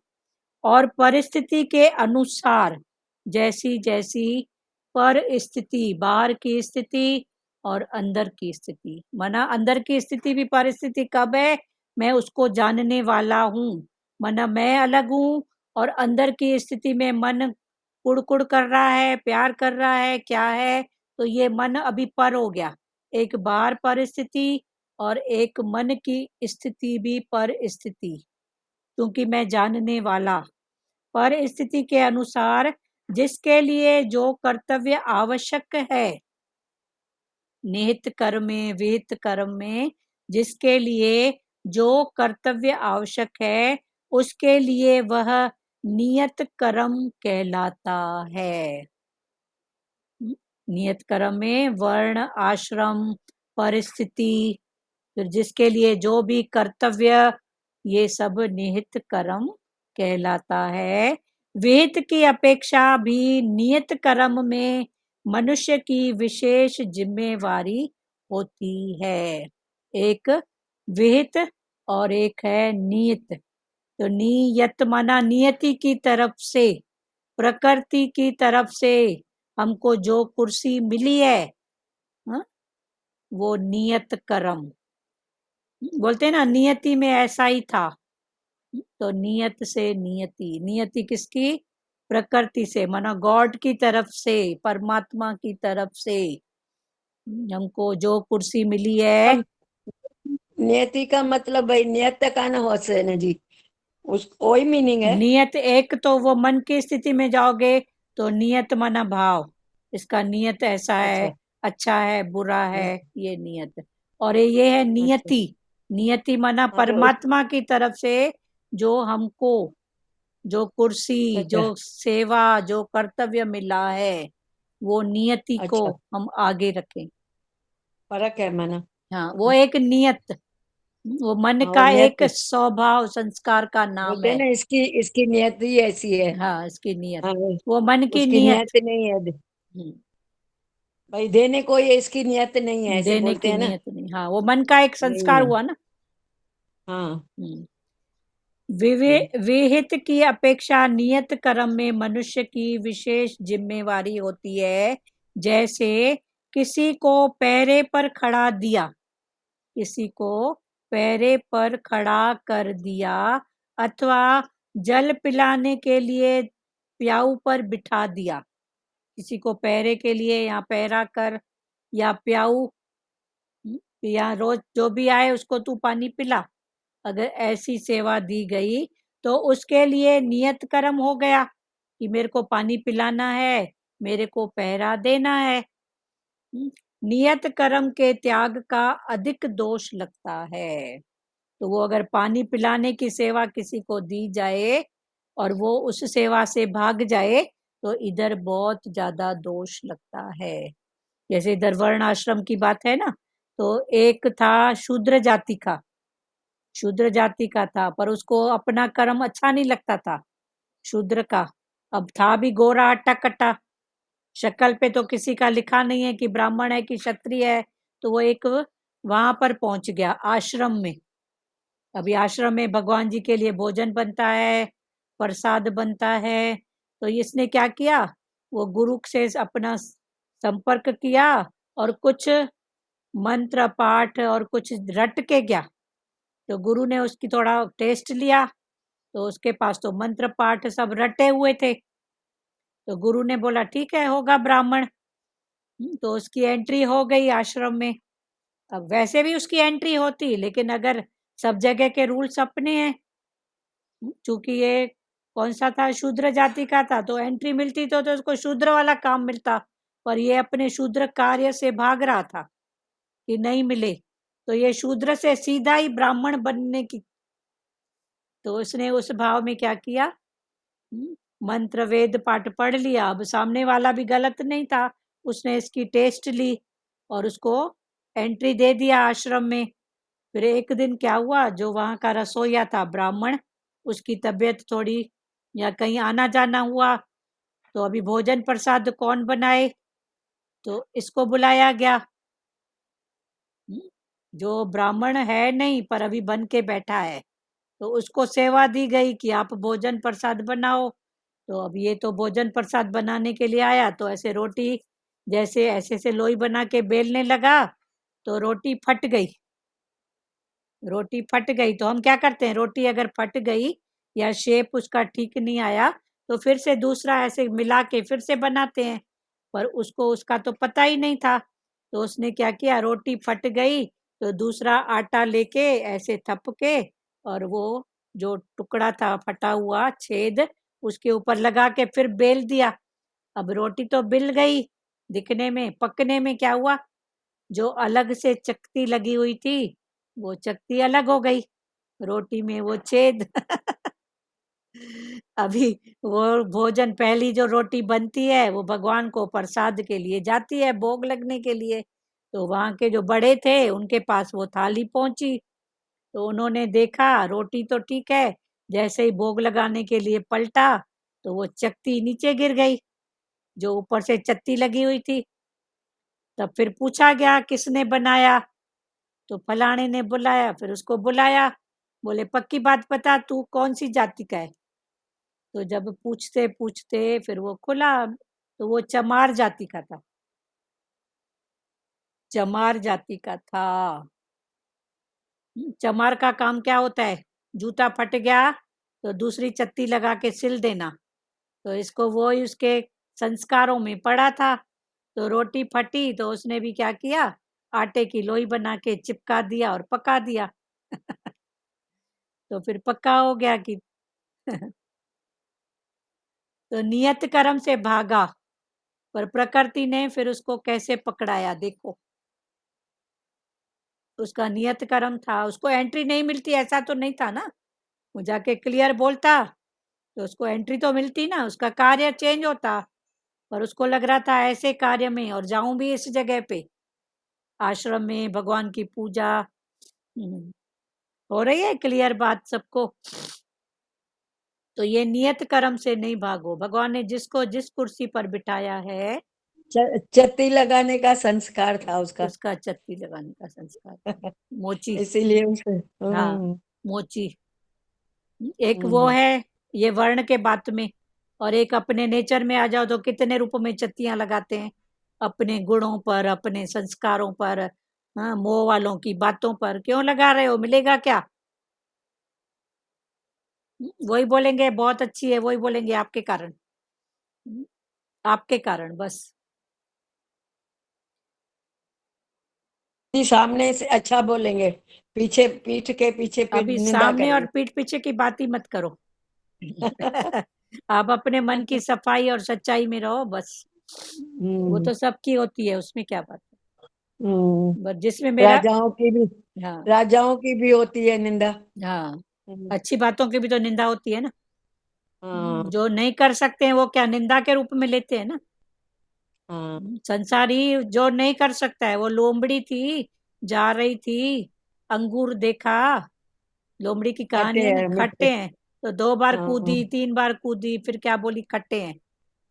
और परिस्थिति के अनुसार, जैसी जैसी परिस्थिति, बाहर की स्थिति और अंदर की स्थिति, माना अंदर की स्थिति भी परिस्थिति कब है, मैं उसको जानने वाला हूँ, माना मैं अलग हूँ, और अंदर की स्थिति में मन कुड़ कर रहा है, प्यार कर रहा है, क्या है, तो ये मन अभी पर हो गया। एक बाहर परिस्थिति और एक मन की स्थिति भी परिस्थिति, क्योंकि मैं जानने वाला। परिस्थिति के अनुसार जिसके लिए जो कर्तव्य आवश्यक है, निहित कर्म में, विहित कर्म में, जिसके लिए जो कर्तव्य आवश्यक है, उसके लिए वह नियत कर्म कहलाता है। नियत कर्म में वर्ण, आश्रम, परिस्थिति, फिर जिसके लिए जो भी कर्तव्य, ये सब निहित कर्म कहलाता है। विहित की अपेक्षा भी नियत कर्म में मनुष्य की विशेष जिम्मेवारी होती है। एक विहित और एक है नियत। तो नियत माना नियति की तरफ से, प्रकृति की तरफ से हमको जो कुर्सी मिली है, हाँ, वो नियत कर्म बोलते हैं ना, नियति में ऐसा ही था। तो नियत से नियति, नियति किसकी? प्रकृति से, माना गॉड की तरफ से, परमात्मा की तरफ से हमको जो कुर्सी मिली है। नियति का मतलब भाई नियत का ना हो से ना जी, उस वही मीनिंग है। नियत एक तो वो मन की स्थिति में जाओगे तो नियत माना भाव, इसका नियत ऐसा है, अच्छा अच्छा है, बुरा है, ये नियत। और ये है अच्छा। नियति, नियति माना हाँ तो परमात्मा की तरफ से जो हमको जो कुर्सी, अच्छा जो सेवा, जो कर्तव्य मिला है, वो नियति को अच्छा, हम आगे रखें। फर्क है माना। हाँ, वो एक नियत, वो मन हाँ वो का नियत एक स्वभाव संस्कार का नाम बोलते हैं है। ना, इसकी इसकी नियत ही ऐसी है। हाँ, इसकी नियत, हाँ वो मन की उसकी नियत। नियत नहीं है भाई, देने को ये इसकी नियत नहीं है, ऐसे देने बोलते की हैं ना। नियत नहीं, हाँ, वो मन का एक नहीं संस्कार है। हुआ ना। हाँ विहित की अपेक्षा नियत कर्म में मनुष्य की विशेष जिम्मेवारी होती है। जैसे किसी को पैरे पर खड़ा दिया, किसी को पैरे पर खड़ा कर दिया, अथवा जल पिलाने के लिए प्याऊ पर बिठा दिया। किसी को पैरे के लिए या पैरा कर या प्याऊ, या रोज जो भी आए उसको तू पानी पिला, अगर ऐसी सेवा दी गई तो उसके लिए नियत कर्म हो गया कि मेरे को पानी पिलाना है, मेरे को पहरा देना है। नियत कर्म के त्याग का अधिक दोष लगता है। तो वो अगर पानी पिलाने की सेवा किसी को दी जाए और वो उस सेवा से भाग जाए तो इधर बहुत ज्यादा दोष लगता है। जैसे इधर वर्ण आश्रम की बात है ना, तो एक था शूद्र जाति का था, पर उसको अपना कर्म अच्छा नहीं लगता था शूद्र का। अब था भी गोरा हट्टा कट्टा, शक्ल पे तो किसी का लिखा नहीं है कि ब्राह्मण है कि क्षत्रिय है। तो वो एक वहां पर पहुंच गया आश्रम में। अभी आश्रम में भगवान जी के लिए भोजन बनता है, प्रसाद बनता है। तो इसने क्या किया, वो गुरु से अपना संपर्क किया और कुछ मंत्र पाठ और कुछ रट के गया। तो गुरु ने उसकी थोड़ा टेस्ट लिया, तो उसके पास तो मंत्र पाठ सब रटे हुए थे। तो गुरु ने बोला ठीक है, होगा ब्राह्मण। तो उसकी एंट्री हो गई आश्रम में। अब वैसे भी उसकी एंट्री होती, लेकिन अगर सब जगह के रूल्स अपने हैं, चूंकि ये कौन सा था, शूद्र जाति का था, तो एंट्री मिलती तो उसको शूद्र वाला काम मिलता। पर ये अपने शूद्र कार्य से भाग रहा था कि नहीं मिले, तो ये शूद्र से सीधा ही ब्राह्मण बनने की। तो उसने उस भाव में क्या किया, मंत्र वेद पाठ पढ़ लिया। अब सामने वाला भी गलत नहीं था, उसने इसकी टेस्ट ली और उसको एंट्री दे दिया आश्रम में। फिर एक दिन क्या हुआ, जो वहां का रसोईया था ब्राह्मण, उसकी तबीयत थोड़ी या कहीं आना जाना हुआ, तो अभी भोजन प्रसाद कौन बनाए, तो इसको बुलाया गया। जो ब्राह्मण है नहीं पर अभी बन के बैठा है, तो उसको सेवा दी गई कि आप भोजन प्रसाद बनाओ। तो अब ये तो भोजन प्रसाद बनाने के लिए आया, तो ऐसे रोटी जैसे ऐसे से लोई बना के बेलने लगा, तो रोटी फट गई। तो हम क्या करते हैं, रोटी अगर फट गई या शेप उसका ठीक नहीं आया, तो फिर से दूसरा ऐसे मिला के फिर से बनाते हैं। पर उसको उसका तो पता ही नहीं था, तो उसने क्या किया, रोटी फट गई तो दूसरा आटा लेके ऐसे थप के और वो जो टुकड़ा था फटा हुआ छेद, उसके ऊपर लगा के फिर बेल दिया। अब रोटी तो बिल गई दिखने में, पकने में क्या हुआ, जो अलग से चकती लगी हुई थी वो चकती अलग हो गई, रोटी में वो छेद। अभी वो भोजन, पहली जो रोटी बनती है वो भगवान को प्रसाद के लिए जाती है, भोग लगने के लिए। तो वहां के जो बड़े थे उनके पास वो थाली पहुंची, तो उन्होंने देखा रोटी तो ठीक है, जैसे ही भोग लगाने के लिए पलटा तो वो चकती नीचे गिर गई जो ऊपर से चत्ती लगी हुई थी। तब फिर पूछा गया किसने बनाया, तो फलाने ने बुलाया। फिर उसको बुलाया, बोले पक्की बात बता, तू कौन सी जाति का है। तो जब पूछते पूछते फिर वो खुला, तो वो चमार जाति का था, चमार जाति का था। चमार का काम क्या होता है, जूता फट गया तो दूसरी चत्ती लगा के सिल देना। तो इसको वो ही उसके संस्कारों में पड़ा था। तो रोटी फटी तो उसने भी क्या किया, आटे की लोई बना के चिपका दिया और पका दिया। तो फिर पक्का हो गया कि तो नियत कर्म से भागा, पर प्रकृति ने फिर उसको कैसे पकड़ाया देखो। उसका नियत कर्म था, उसको एंट्री नहीं मिलती ऐसा तो नहीं था ना, वो जाके क्लियर बोलता तो उसको एंट्री तो मिलती ना, उसका कार्य चेंज होता। पर उसको लग रहा था ऐसे कार्य में और जाऊं भी इस जगह पे, आश्रम में भगवान की पूजा। हो रही है क्लियर बात सबको। तो ये नियत कर्म से नहीं भागो, भगवान ने जिसको जिस कुर्सी पर बिठाया है, चत्ती लगाने का संस्कार था उसका। उसका चत्ती लगाने का संस्कार था। मोची, इसीलिए उसे हाँ मोची। एक वो है ये वर्ण के बात में, और एक अपने नेचर में आ जाओ तो कितने रूपों में चत्तियां लगाते हैं, अपने गुणों पर, अपने संस्कारों पर, हाँ मोह वालों की बातों पर क्यों लगा रहे हो, मिलेगा क्या। वही बोलेंगे बहुत अच्छी है, वही बोलेंगे आपके कारण, आपके कारण बस। सामने से अच्छा बोलेंगे, पीछे पीठ के पीछे फिर अभी निंदा सामने और करेंगे। पीठ पीछे की बात ही मत करो, आप अपने मन की सफाई और सच्चाई में रहो बस, वो तो सबकी होती है, उसमें क्या बात है। बस जिसमें मेरा राजाओं की भी हाँ राजाओं की भी होती है निंदा। हाँ, अच्छी बातों की भी तो निंदा होती है ना। हाँ जो नहीं कर सकते हैं वो क्या निंदा के रूप में लेते हैं ना। हाँ संसारी जो नहीं कर सकता है, वो लोमड़ी थी, जा रही थी, अंगूर देखा, लोमड़ी की कहानी खट्टे है ना, हैं मीठे। खट्टे हैं, तो 2 बार हाँ कूदी, 3 बार कूदी, फिर क्या बोली खट्टे हैं।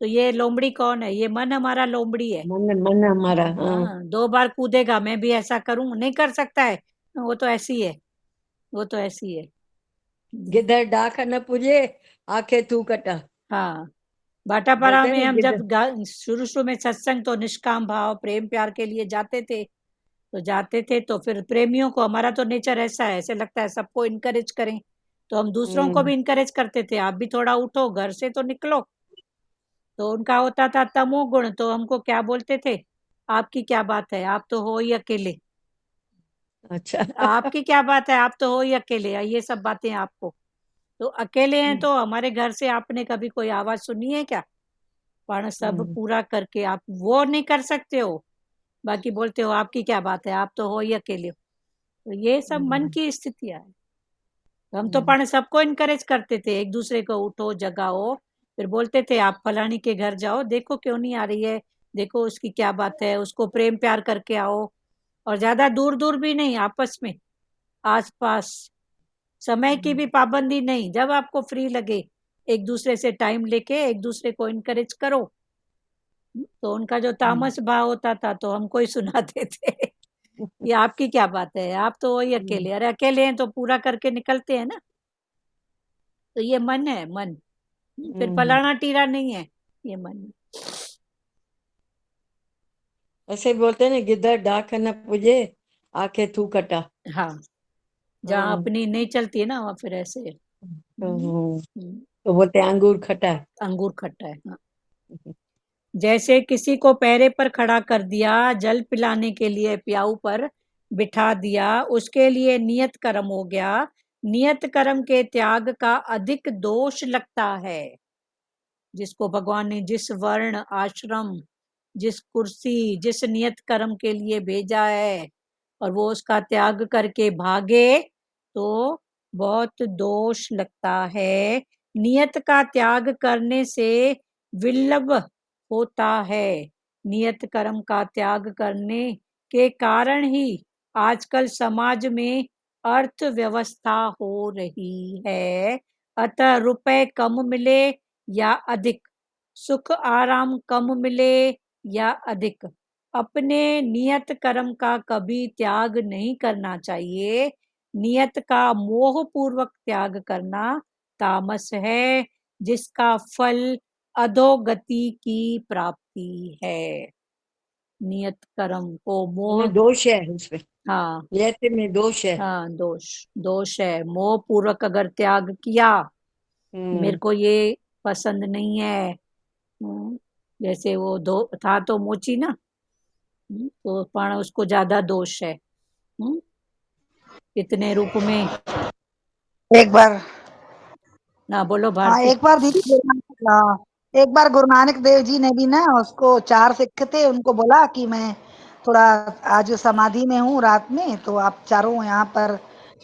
तो ये लोमड़ी कौन है? ये मन हमारा लोमड़ी है। मन मन हमारा। हाँ हाँ, 2 बार कूदेगा, मैं भी ऐसा करूं, नहीं कर सकता है, वो तो ऐसी है, वो तो ऐसी है। गिद्धर डाक न पूजे, आखे तू कटा। हाँ, बाटापारा बोलते हैं में ना हम गिद्धर। जब शुरू शुरू में सत्संग तो निष्काम भाव प्रेम प्यार के लिए जाते थे, तो जाते थे तो फिर प्रेमियों को, हमारा तो नेचर ऐसा है, ऐसे लगता है सबको इनकरेज करें, तो हम दूसरों को भी इनकरेज करते थे, आप भी थोड़ा उठो, घर से तो निकलो। तो उनका होता था तमोगुण, तो हमको क्या बोलते थे, आपकी क्या बात है, आप तो हो ही अकेले, अच्छा। आपकी क्या बात है, आप तो हो ही अकेले, ये सब बातें आपको, तो अकेले हैं तो हमारे घर से आपने कभी कोई आवाज सुनी है क्या? पण सब पूरा करके आप वो नहीं कर सकते हो, बाकी बोलते हो आपकी क्या बात है, आप तो हो ही अकेले हो। तो ये सब मन की स्थितियां है। हम तो पण सबको इनकरेज करते थे, एक दूसरे को उठो जगाओ, फिर बोलते थे आप फलानी के घर जाओ, देखो क्यों नहीं आ रही है, देखो उसकी क्या बात है, उसको प्रेम प्यार करके आओ, और ज्यादा दूर दूर भी नहीं, आपस में, आस पास, समय की भी पाबंदी नहीं, जब आपको फ्री लगे एक दूसरे से टाइम लेके एक दूसरे को इनकरेज करो। तो उनका जो तामस भाव होता था तो हमको ही सुनाते थे ये आपकी क्या बात है, आप तो वही अकेले, अरे अकेले हैं तो पूरा करके निकलते हैं ना। तो ये मन है, मन, फिर फलाना टीरा नहीं है, ये मन है। ऐसे बोलते हैं ना, गिद्धर डाक न पूजे, आखे तू कटा। हाँ, जहाँ अपनी नहीं चलती है ना वहाँ फिर ऐसे है। तो बोलते हैं अंगूर खटा है। अंगूर खट्टा है, हाँ। जैसे किसी को पैरे पर खड़ा कर दिया, जल पिलाने के लिए प्याऊ पर बिठा दिया, उसके लिए नियत कर्म हो गया, नियत कर्म के त्याग का अधिक दोष लगता है। जिसको भगवान ने जिस वर्ण आश्रम, जिस कुर्सी, जिस नियत कर्म के लिए भेजा है, और वो उसका त्याग करके भागे, तो बहुत दोष लगता है। नियत का त्याग करने से विल्लभ होता है। नियत कर्म का त्याग करने के कारण ही आजकल समाज में अर्थव्यवस्था हो रही है। अतः रुपए कम मिले या अधिक, सुख आराम कम मिले या अधिक, अपने नियत कर्म का कभी त्याग नहीं करना चाहिए। नियत का मोह पूर्वक त्याग करना तामस है, जिसका फल अधोगति की प्राप्ति है। नियत कर्म को मोह, में दोष है उसमें, हाँ नियत में दोष है। हाँ, दोष, दोष है, मोह पूर्वक अगर त्याग किया, मेरे को ये पसंद नहीं है, जैसे वो दो था तो मोची ना, तो पण उसको ज्यादा दोष है, इतने रूप में। एक बार ना बोलो हाँ, भारती। एक बार दीदी हाँ, एक बार गुरु नानक देव जी ने भी ना उसको 4 सिख थे, उनको बोला कि मैं थोड़ा आज समाधि में हूँ रात में, तो आप चारों यहाँ पर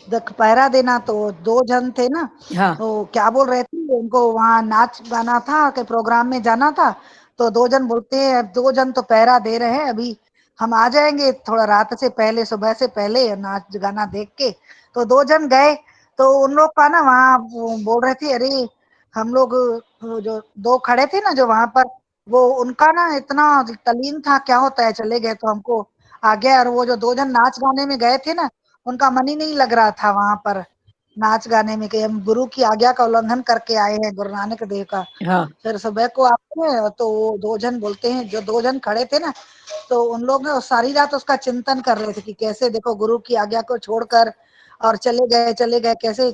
पहरा देना। तो 2 जन थे ना, हाँ तो क्या बोल रहे थे, उनको वहाँ नाच गाना था के प्रोग्राम में जाना था, तो 2 जन बोलते हैं 2 जन तो पहरा दे रहे हैं, अभी हम आ जाएंगे थोड़ा रात से पहले, सुबह से पहले नाच गाना देख के। तो 2 जन गए, तो उन लोग का ना वहाँ बोल रहे थे, अरे हम लोग जो 2 खड़े थे ना जो वहाँ पर, वो उनका ना इतना तल्लीन था, क्या होता है, चले गए तो हमको आ गया। और वो जो 2 जन नाच गाने में गए थे ना, उनका मन ही नहीं लग रहा था वहाँ पर नाच गाने में, कि हम गुरु की आज्ञा का उल्लंघन करके आए हैं, गुरु नानक देव का। हाँ फिर सुबह को आते हैं तो वो 2 जन बोलते हैं, जो 2 जन खड़े थे ना, तो उन लोग ना सारी रात उसका चिंतन कर रहे थे कि कैसे देखो गुरु की आज्ञा को छोड़कर और चले गए, कैसे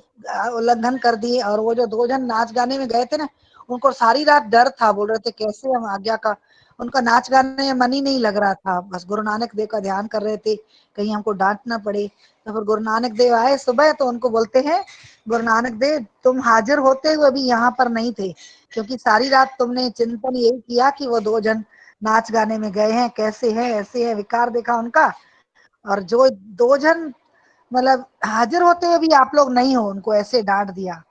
उल्लंघन कर दिए। और वो जो 2 जन नाच गाने में गए थे ना, उनको सारी रात डर था, बोल रहे थे कैसे हम आज्ञा का उनका नाच गाने में मन ही नहीं लग रहा था, बस गुरु नानक देव का ध्यान कर रहे थे, कहीं हमको डांट ना पड़े। तो फिर गुरु नानक देव आए सुबह, तो उनको बोलते हैं, गुरु नानक देव तुम हाजिर होते हुए भी यहाँ पर नहीं थे, क्योंकि सारी रात तुमने चिंतन यही किया कि वो 2 जन नाच गाने में गए हैं, कैसे हैं, ऐसे है, विकार देखा उनका। और जो 2 जन मतलब हाजिर होते हुए भी आप लोग नहीं हो, उनको ऐसे डांट दिया।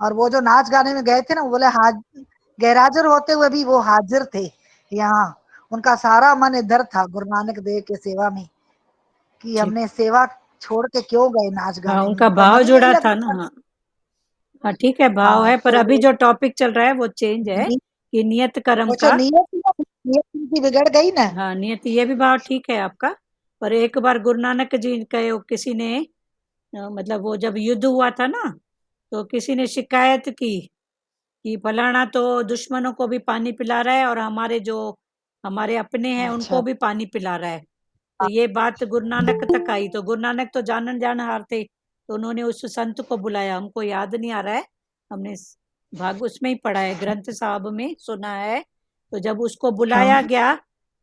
और वो जो नाच गाने में गए थे ना, वो बोले गैरहाजिर होते हुए भी वो हाजिर थे यहाँ। उनका सारा मन इधर था गुरु नानक देव के सेवा में, कि ठीक। हमने सेवा छोड़ के क्यों गए नाच हाँ, गाने में, उनका उनका भाव मन ही नहीं जुड़ा था ना। लगता। हाँ हाँ, ठीक है, भाव हाँ, है, पर तो अभी जो टॉपिक चल रहा है वो चेंज है नि- कि नियत कर्म वो जो का। नियत उनकी बिगड़ गई ना। हाँ, नियति, ये भी भाव ठीक है आपका। पर एक बार गुरु नानक जी के किसी ने मतलब वो जब युद्ध हुआ था ना, तो किसी ने शिकायत की कि फलाना तो दुश्मनों को भी पानी पिला रहा है और हमारे अपने हैं अच्छा। उनको भी पानी पिला रहा है। तो ये बात गुरु नानक तक आई, तो गुरु नानक तो जानहार थे, तो उन्होंने उस संत को बुलाया। हमको याद नहीं आ रहा है, हमने भाग उसमें ही पढ़ा है, ग्रंथ साहब में सुना है। तो जब उसको बुलाया हाँ गया,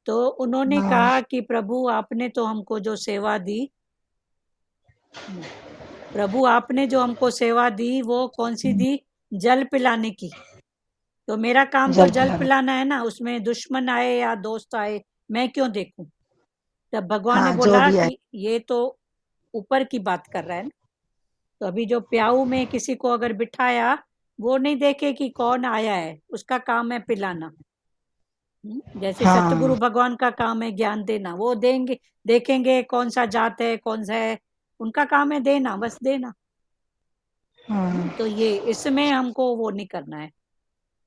तो उन्होंने हाँ कहा कि प्रभु आपने तो हमको जो सेवा दी, प्रभु आपने जो हमको सेवा दी वो कौन सी दी? जल पिलाने की। तो मेरा काम तो जल जल पिलाने। पिलाना है ना, उसमें दुश्मन आए या दोस्त आए मैं क्यों देखूं? तब भगवान ने हाँ जो बोला भी है। कि ये तो ऊपर की बात कर रहा है ना। तो अभी जो प्याऊ में किसी को अगर बिठाया, वो नहीं देखे कि कौन आया है, उसका काम है पिलाना। जैसे सतगुरु हाँ भगवान का काम है ज्ञान देना, वो देंगे, देखेंगे कौन सा जात है कौन सा है, उनका काम है देना, बस देना। हाँ। तो ये इसमें हमको वो नहीं करना है।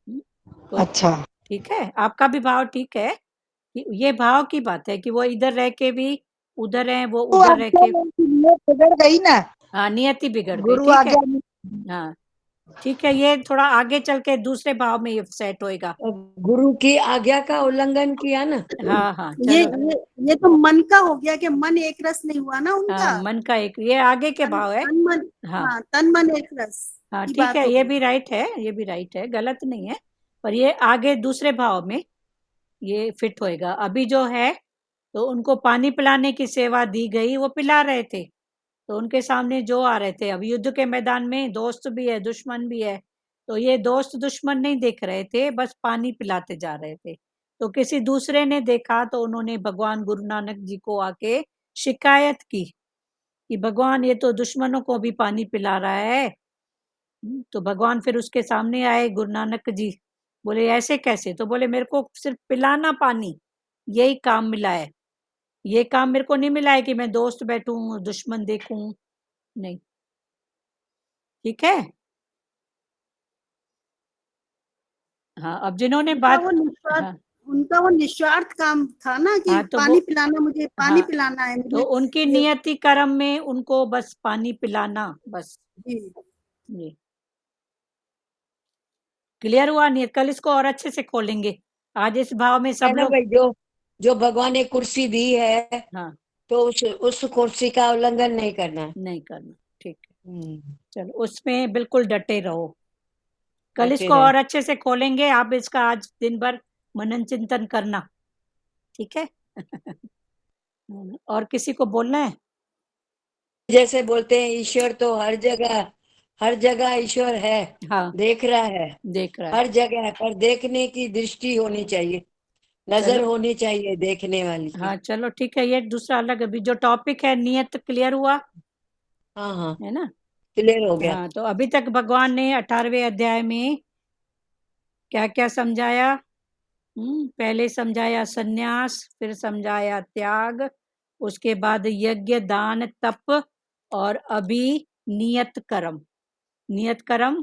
तो अच्छा। ठीक है, आपका भी भाव ठीक है कि ये भाव की बात है कि वो इधर रह के भी उधर है, वो तो उधर अब रह क्या के। है कि नियत बिगड़ गई ना, हाँ, नियति बिगड़ गई, गुरु ठीक है। आज्ञा। हाँ ठीक है, ये थोड़ा आगे चल के दूसरे भाव में ये सेट होएगा। गुरु की आज्ञा का उल्लंघन किया ना। हाँ हाँ, ये चलो। ये तो मन का हो गया कि मन एक रस नहीं हुआ ना हाँ, उनका। मन का एक, ये आगे के तन भाव है। तन मन, हाँ हाँ तन मन एक रस हाँ, की ठीक बात है, हो ये गई। भी राइट है, ये भी राइट है, गलत नहीं है। पर ये आगे दूसरे भाव में ये फिट होएगा। अभी जो है, तो उनको पानी पिलाने की सेवा दी गई, वो पिला रहे थे। तो उनके सामने जो आ रहे थे, अब युद्ध के मैदान में दोस्त भी है दुश्मन भी है, तो ये दोस्त दुश्मन नहीं देख रहे थे, बस पानी पिलाते जा रहे थे। तो किसी दूसरे ने देखा, तो उन्होंने भगवान गुरु नानक जी को आके शिकायत की कि भगवान ये तो दुश्मनों को भी पानी पिला रहा है। तो भगवान फिर उसके सामने आए गुरु नानक जी, बोले ऐसे कैसे? तो बोले मेरे को सिर्फ पिलाना पानी, यही काम मिला है। ये काम मेरे को नहीं मिला है कि मैं दोस्त बैठूं दुश्मन देखूं, नहीं। ठीक है। हाँ, अब जिन्होंने उनका बात। वो निस्वार्थ, हाँ उनका वो निस्वार्थ काम था ना कि हाँ, तो वो, पानी पिलाना, मुझे पानी हाँ, पिलाना है तो मुझे। उनकी ये नियति कर्म में उनको बस पानी पिलाना, बस। जी। ये क्लियर हुआ नहीं? कल इसको और अच्छे से खोलेंगे। आज इस भाव में है सब ना लोग। भाई, जो जो भगवान ने कुर्सी दी है, हाँ, तो उस कुर्सी का उल्लंघन नहीं करना है। नहीं करना, ठीक है। हम्म, चलो, उसमें बिल्कुल डटे रहो। कल डटे इसको रहे। और अच्छे से खोलेंगे, आप इसका आज दिन भर मनन चिंतन करना, ठीक है। और किसी को बोलना है? जैसे बोलते हैं ईश्वर तो हर जगह ईश्वर है, हाँ, देख रहा है देख रहा है। हर जगह है, पर देखने की दृष्टि होनी चाहिए, नजर चलो, होनी चाहिए देखने वाली की। हाँ चलो ठीक है, ये दूसरा अलग, अभी जो टॉपिक है नियत क्लियर हुआ हाँ हाँ, है ना। क्लियर हो गया। हाँ, तो अभी तक भगवान ने 18वें अध्याय में क्या क्या समझाया? पहले समझाया सन्यास, फिर समझाया त्याग, उसके बाद यज्ञ दान तप, और अभी नियत कर्म। नियत कर्म,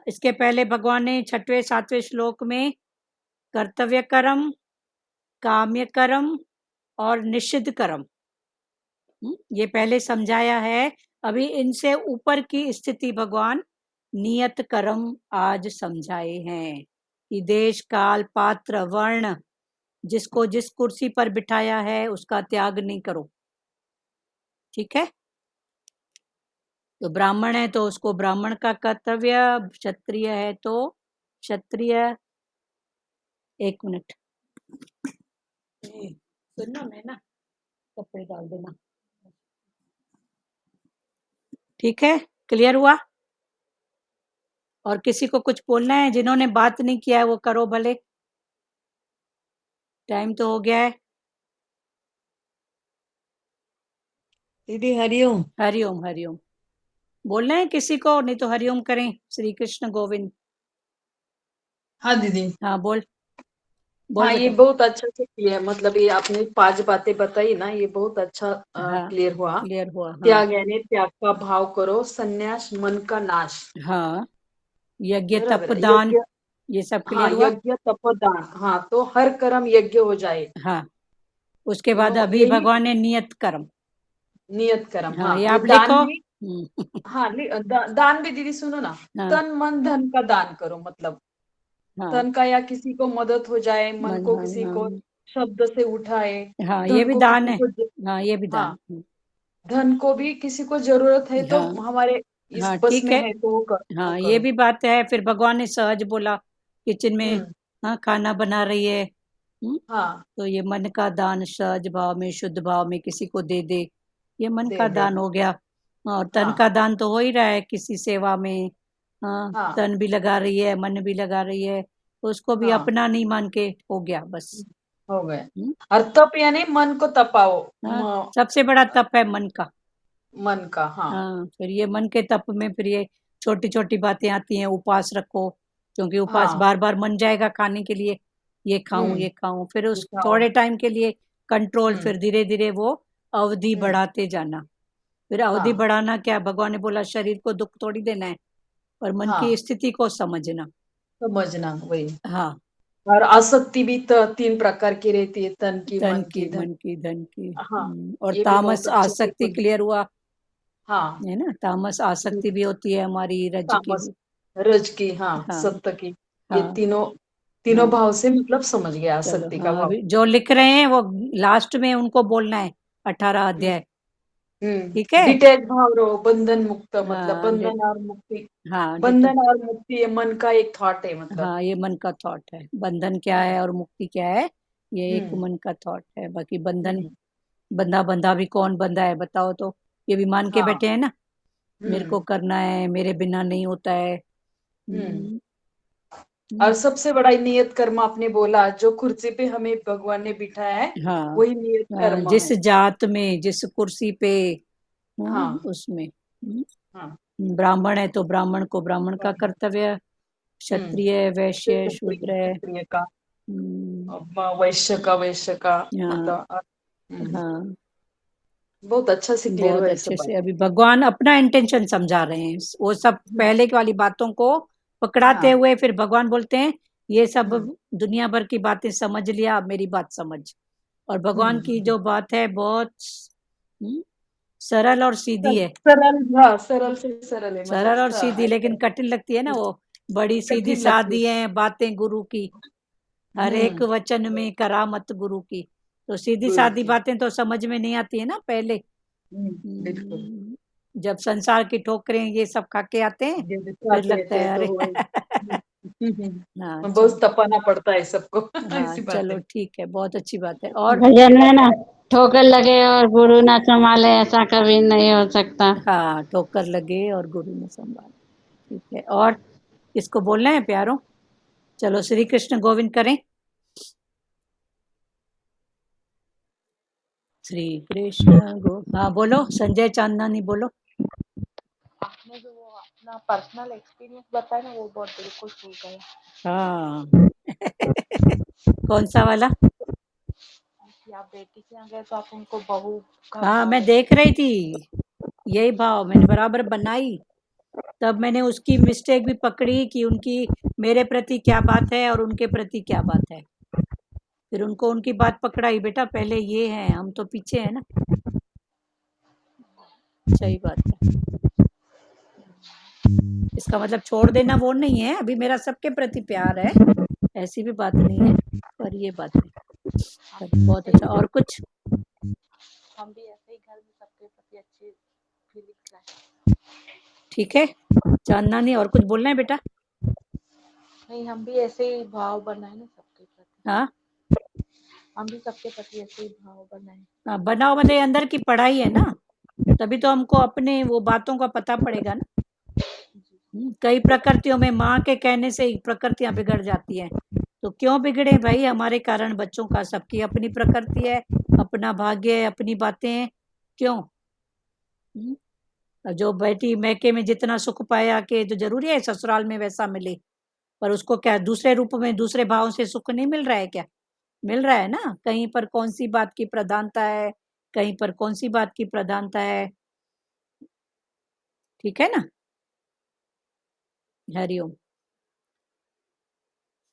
इसके पहले भगवान ने 6वें 7वें श्लोक में कर्तव्य कर्म, काम्य कर्म और निषिद्ध कर्म, ये पहले समझाया है। अभी इनसे ऊपर की स्थिति भगवान नियत कर्म आज समझाए हैं कि देश काल पात्र वर्ण, जिसको जिस कुर्सी पर बिठाया है उसका त्याग नहीं करो, ठीक है। तो ब्राह्मण है तो उसको ब्राह्मण का कर्तव्य, क्षत्रिय है तो क्षत्रिय। एक मिनट, सुनना, मैं ना कपड़े डाल देना, ठीक है? क्लियर हुआ? और किसी को कुछ बोलना है? जिन्होंने बात नहीं किया है वो करो भले, टाइम तो हो गया है। दीदी हरिओम। हरिओम हरिओम। बोलना है किसी को? नहीं तो हरिओम करें। श्री कृष्ण गोविंद। हाँ दीदी। हाँ बोल बोल हाँ, ये बेटा। बहुत अच्छा से क्लियर, मतलब ये आपने 5 बातें बताई ना, ये बहुत अच्छा हाँ क्लियर हुआ। क्लियर हुआ। हाँ त्याग यानी त्याग का भाव करो, संन्यास मन का नाश। हाँ, यज्ञ तप बराबर है। दान, यज्ञ, ये सब हाँ, क्लियर हुआ। यज्ञ तप दान, हाँ, तो हर कर्म यज्ञ हो जाए। हाँ, उसके बाद तो अभी यही भगवान ने नियत कर्म। नियत कर्म। हाँ, हाँ, ये ये आप दान लिखो। भी। हाँ, दान भी दीदी सुनो ना। हाँ तन मन धन का दान करो, मतलब हाँ तन का या किसी को मदद हो जाए, मन मन, को हाँ किसी को हाँ शब्द से उठाए, हाँ, ये धन भी को दान किसी है। को हाँ, ये भी दान। हाँ, धन को भी किसी को जरूरत है तो हाँ हमारे इस हाँ बस ठीक में है। है तो वो हाँ, ये करो। भी बात है। फिर भगवान ने सहज बोला, किचन में हम्म। हाँ खाना बना रही है। हाँ, तो ये मन का दान सहज भाव में, शुद्ध भाव में किसी को दे दे, ये मन दे का दे। दान हो गया। और तन हाँ का दान तो हो ही रहा है किसी सेवा में। हाँ, हाँ तन भी लगा रही है, मन भी लगा रही है, तो उसको भी हाँ, अपना नहीं मान के हो गया बस। हो गए। हम्म, और तप यानी मन को तपाओ। हाँ, सबसे बड़ा तप है मन का। मन का, हाँ। हाँ, फिर ये मन के तप में फिर ये छोटी छोटी बातें आती हैं। उपवास रखो, क्योंकि उपवास हाँ। बार बार मन जाएगा खाने के लिए, ये खाऊं हम्म। ये खाऊं। फिर उस दिखाओ। थोड़े टाइम के लिए कंट्रोल, हम्म। फिर धीरे धीरे वो अवधि हम्म। बढ़ाते जाना। फिर अवधि हाँ बढ़ाना क्या, भगवान ने बोला शरीर को दुख थोड़ी देना है, पर मन की हाँ, स्थिति को समझना। समझना वही। हाँ, और आसक्ति भी तो 3 प्रकार की रहती है, तन की, तन मन की, की, धन। मन की, धन की। हाँ, और ये भी बहुत तामस अच्छे से आसक्ति बोली। क्लियर हुआ हाँ। है ना? तामस आसक्ति भी होती है हमारी, रज की तामस, भी। रज की, हाँ, हाँ सत्य की। ये हाँ तीनों तीनों हाँ, भाव से मतलब समझ गया चलो। आसक्ति का हाँ, भाव। अभी जो लिख रहे हैं वो लास्ट में उनको बोलना है, 18 हम्म। अध्याय। ठीक है। डिटैच भाव रहो, बंधन मुक्त, मतलब हाँ बंधन और मुक्ति। हाँ बंधन और मुक्ति ये मन का एक थॉट है, मतलब। हाँ, ये मन का थॉट है। बंधन क्या है और मुक्ति क्या है, ये एक हम्म। मन का थॉट है। बाकी बंधन, हम्म। बंधा बंधा भी कौन बंधा है बताओ तो? ये भी मान के हाँ। बैठे हैं ना, मेरे को हम्म। करना है, मेरे बिना नहीं होता है। हम्म। हम्म, और हम्म, सबसे बड़ा नियत कर्म आपने बोला, जो कुर्सी पे हमें भगवान ने बिठाया है, हाँ वही नियत कर्म जिस है। जात में, जिस कुर्सी पे, हाँ उसमें। हाँ। ब्राह्मण है तो ब्राह्मण को ब्राह्मण का कर्तव्य है, हम्म। क्षत्रिय है, वैश्य है, क्षत्रिय शूद्र है। क्षत्रिय का, हम्म, वैश्य का, हाँ मतलब। हाँ, बहुत अच्छा से क्लियर हुआ बहुत ये सब अच्छे बात। से। अभी भगवान अपना इंटेंशन समझा रहे हैं, वो सब हम्म। पहले की वाली बातों को पकड़ाते हाँ। हुए फिर भगवान बोलते हैं ये सब हम्म। दुनिया भर की बातें समझ लिया, अब मेरी बात समझ। और भगवान की हम्म। जो बात है बहुत हम्म, सरल और सीधी है। सरल, हाँ, सरल से सरल है, मतलब सरल और सीधी, लेकिन कठिन लगती है ना वो। बड़ी सीधी कठिन लगती है। सादी है बातें गुरु की, हर एक हम्म। वचन में करामत गुरु की। तो सीधी गुरु सादी की। बातें तो समझ में नहीं आती है ना पहले। बिल्कुल। जब संसार की ठोकरें ये सब खा के आते हैं, ये फिर दिखाते लगता थे है तो अरे वही। हाँ चलो। बहुत तपाना पड़ता है सबको। हाँ ऐसी बात चलो है। ठीक है, बहुत अच्छी बात है। और भजन में ना, ठोकर लगे और गुरु ना संभाले, ऐसा कभी नहीं हो सकता। हाँ, ठोकर लगे और गुरु ने संभाल। ठीक है, और किसको बोलना है प्यारों? चलो श्री कृष्ण गोविंद करें। श्री कृष्ण गो, हाँ बोलो संजय चांदनानी बोलो। आपने जो वो अपना पर्सनल एक्सपीरियंस बताया ना, वो बहुत दिल को छू गया। हाँ कौन सा वाला? कि आप बेटी के यहाँ गए तो आप उनको बहू का हाँ, मैं भाव। देख रही थी, यही भाव मैंने बराबर बनाई। तब मैंने उसकी मिस्टेक भी पकड़ी कि उनकी मेरे प्रति क्या बात है और उनके प्रति क्या बात है। फिर उनको उनकी बात पकड़ाई, बेटा पहले ये है, हम तो पीछे है ना। सही बात है। इसका मतलब छोड़ देना वो नहीं है, अभी मेरा सबके प्रति प्यार है, ऐसी भी बात नहीं है, पर ये बात है। चलो बहुत अच्छा। और कुछ? हम भी ऐसे ही घर में सबके प्रति अच्छी फीलिंग्स रखें। ठीक है चांदनानी, और कुछ बोलना है बेटा? नहीं, हम भी ऐसे ही भाव बनाए ना सबके प्रति। हाँ हम भी सबके प्रति ऐसे ही भाव बनाए। हाँ, बनाओ मतलब अंदर की पढ़ाई है ना, तभी तो हमको अपने वो बातों का पता पड़ेगा ना। कई प्रकृतियों में माँ के कहने से ही प्रकृतियां बिगड़ जाती हैं, तो क्यों बिगड़े भाई? हमारे कारण बच्चों का, सबकी अपनी प्रकृति है, अपना भाग्य है, अपनी बातें हैं, क्यों? जो बेटी मैके में जितना सुख पाया के जो जरूरी है ससुराल में वैसा मिले, पर उसको क्या दूसरे रूप में दूसरे भाव से सुख नहीं मिल रहा है क्या? मिल रहा है ना। कहीं पर कौन सी बात की प्रधानता है, कहीं पर कौन सी बात की प्रधानता है, ठीक है ना। हरिओम।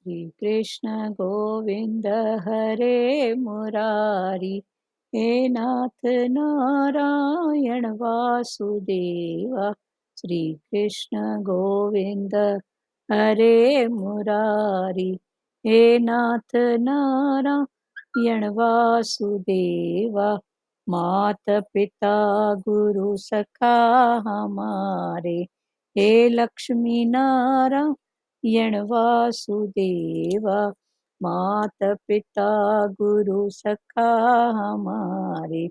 श्री कृष्ण गोविंद हरे मुरारी, हे नाथ नारायण वासुदेवा। श्री कृष्ण गोविंद हरे मुरारी, हे नाथ नारायण वासुदेवा। मात पिता गुरु सखा हमारे, हे लक्ष्मी नारायण वासुदेवा। मात पिता गुरु सखा हमारे,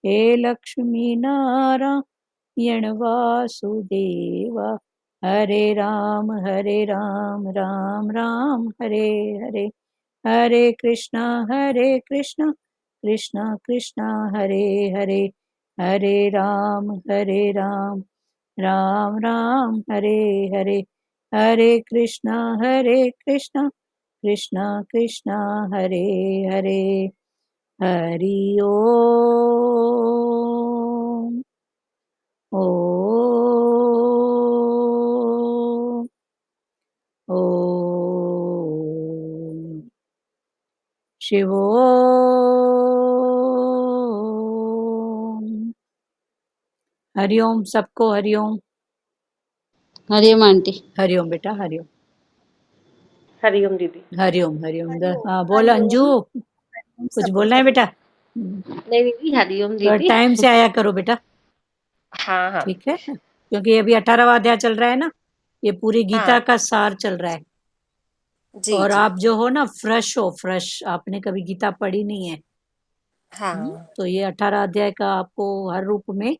हे लक्ष्मी नारायण वासुदेवा। हरे राम राम राम हरे हरे, हरे कृष्णा कृष्णा कृष्णा हरे हरे, हरे राम राम राम हरे हरे, हरे कृष्णा कृष्णा कृष्णा हरे हरे। हरि ओम। ओम ओम शिवोम। हरिओम सबको, हरिओम। हरिओम आंटी। हरिओम बेटा, हरिओम। हरिओम दीदी। हरिओम हरिओम हाँ बोल अंजू, कुछ बोलना है बेटा? नहीं दीदी, हरिओम थोड़ा दीदी। टाइम से आया करो बेटा, हाँ हाँ ठीक है, क्योंकि अभी 18वां अध्याय चल रहा है ना, ये पूरी गीता हाँ का सार चल रहा है। जी और जी आप जो हो ना फ्रेश हो, फ्रेश, आपने कभी गीता पढ़ी नहीं है। हाँ तो ये 18 अध्याय का आपको हर रूप में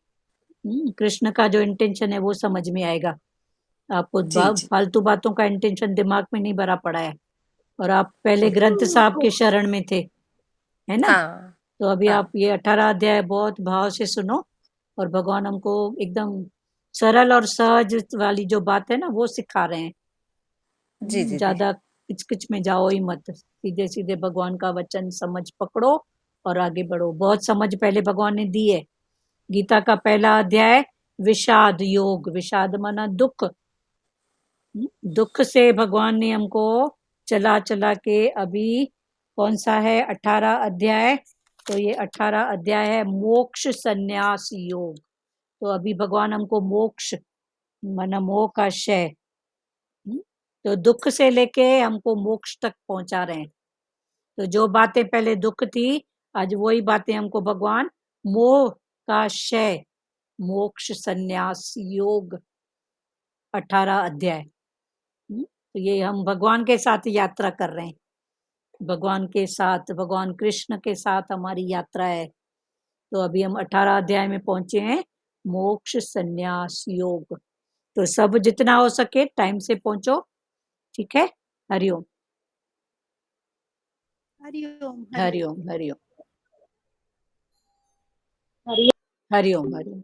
कृष्ण का जो इंटेंशन है वो समझ में आएगा। आपको जी जी फालतू बातों का इंटेंशन दिमाग में नहीं भरा पड़ा है, और आप पहले ग्रंथ साहब के शरण में थे, है ना। हाँ तो अभी हाँ आप ये 18 अध्याय बहुत भाव से सुनो, और भगवान हमको एकदम सरल और सहज वाली जो बात है ना वो सिखा रहे हैं। जी दीदी ज्यादा किचकिच में जाओ ही मत, सीधे सीधे भगवान का वचन समझ पकड़ो और आगे बढ़ो। बहुत समझ पहले भगवान ने दी है। गीता का पहला अध्याय विषाद योग, विषाद माना दुख। दुख से भगवान ने हमको चला चला के अभी कौन सा है 18 अध्याय, तो ये 18 अध्याय है मोक्ष संन्यास योग। तो अभी भगवान हमको मोक्ष माना मोह का क्षय, तो दुख से लेके हमको मोक्ष तक पहुंचा रहे हैं। तो जो बातें पहले दुख थी, आज वही बातें हमको भगवान मोह का क्षय, मोक्ष संन्यास योग 18 अध्याय। तो ये हम भगवान के साथ यात्रा कर रहे हैं, भगवान के साथ, भगवान कृष्ण के साथ हमारी यात्रा है। तो अभी हम 18 अध्याय में पहुंचे हैं, मोक्ष संन्यास योग। तो सब जितना हो सके टाइम से पहुंचो, ठीक है। हरिओम हरिओम हरिओम हरिओम हरिओम। हरिओम हरिओम।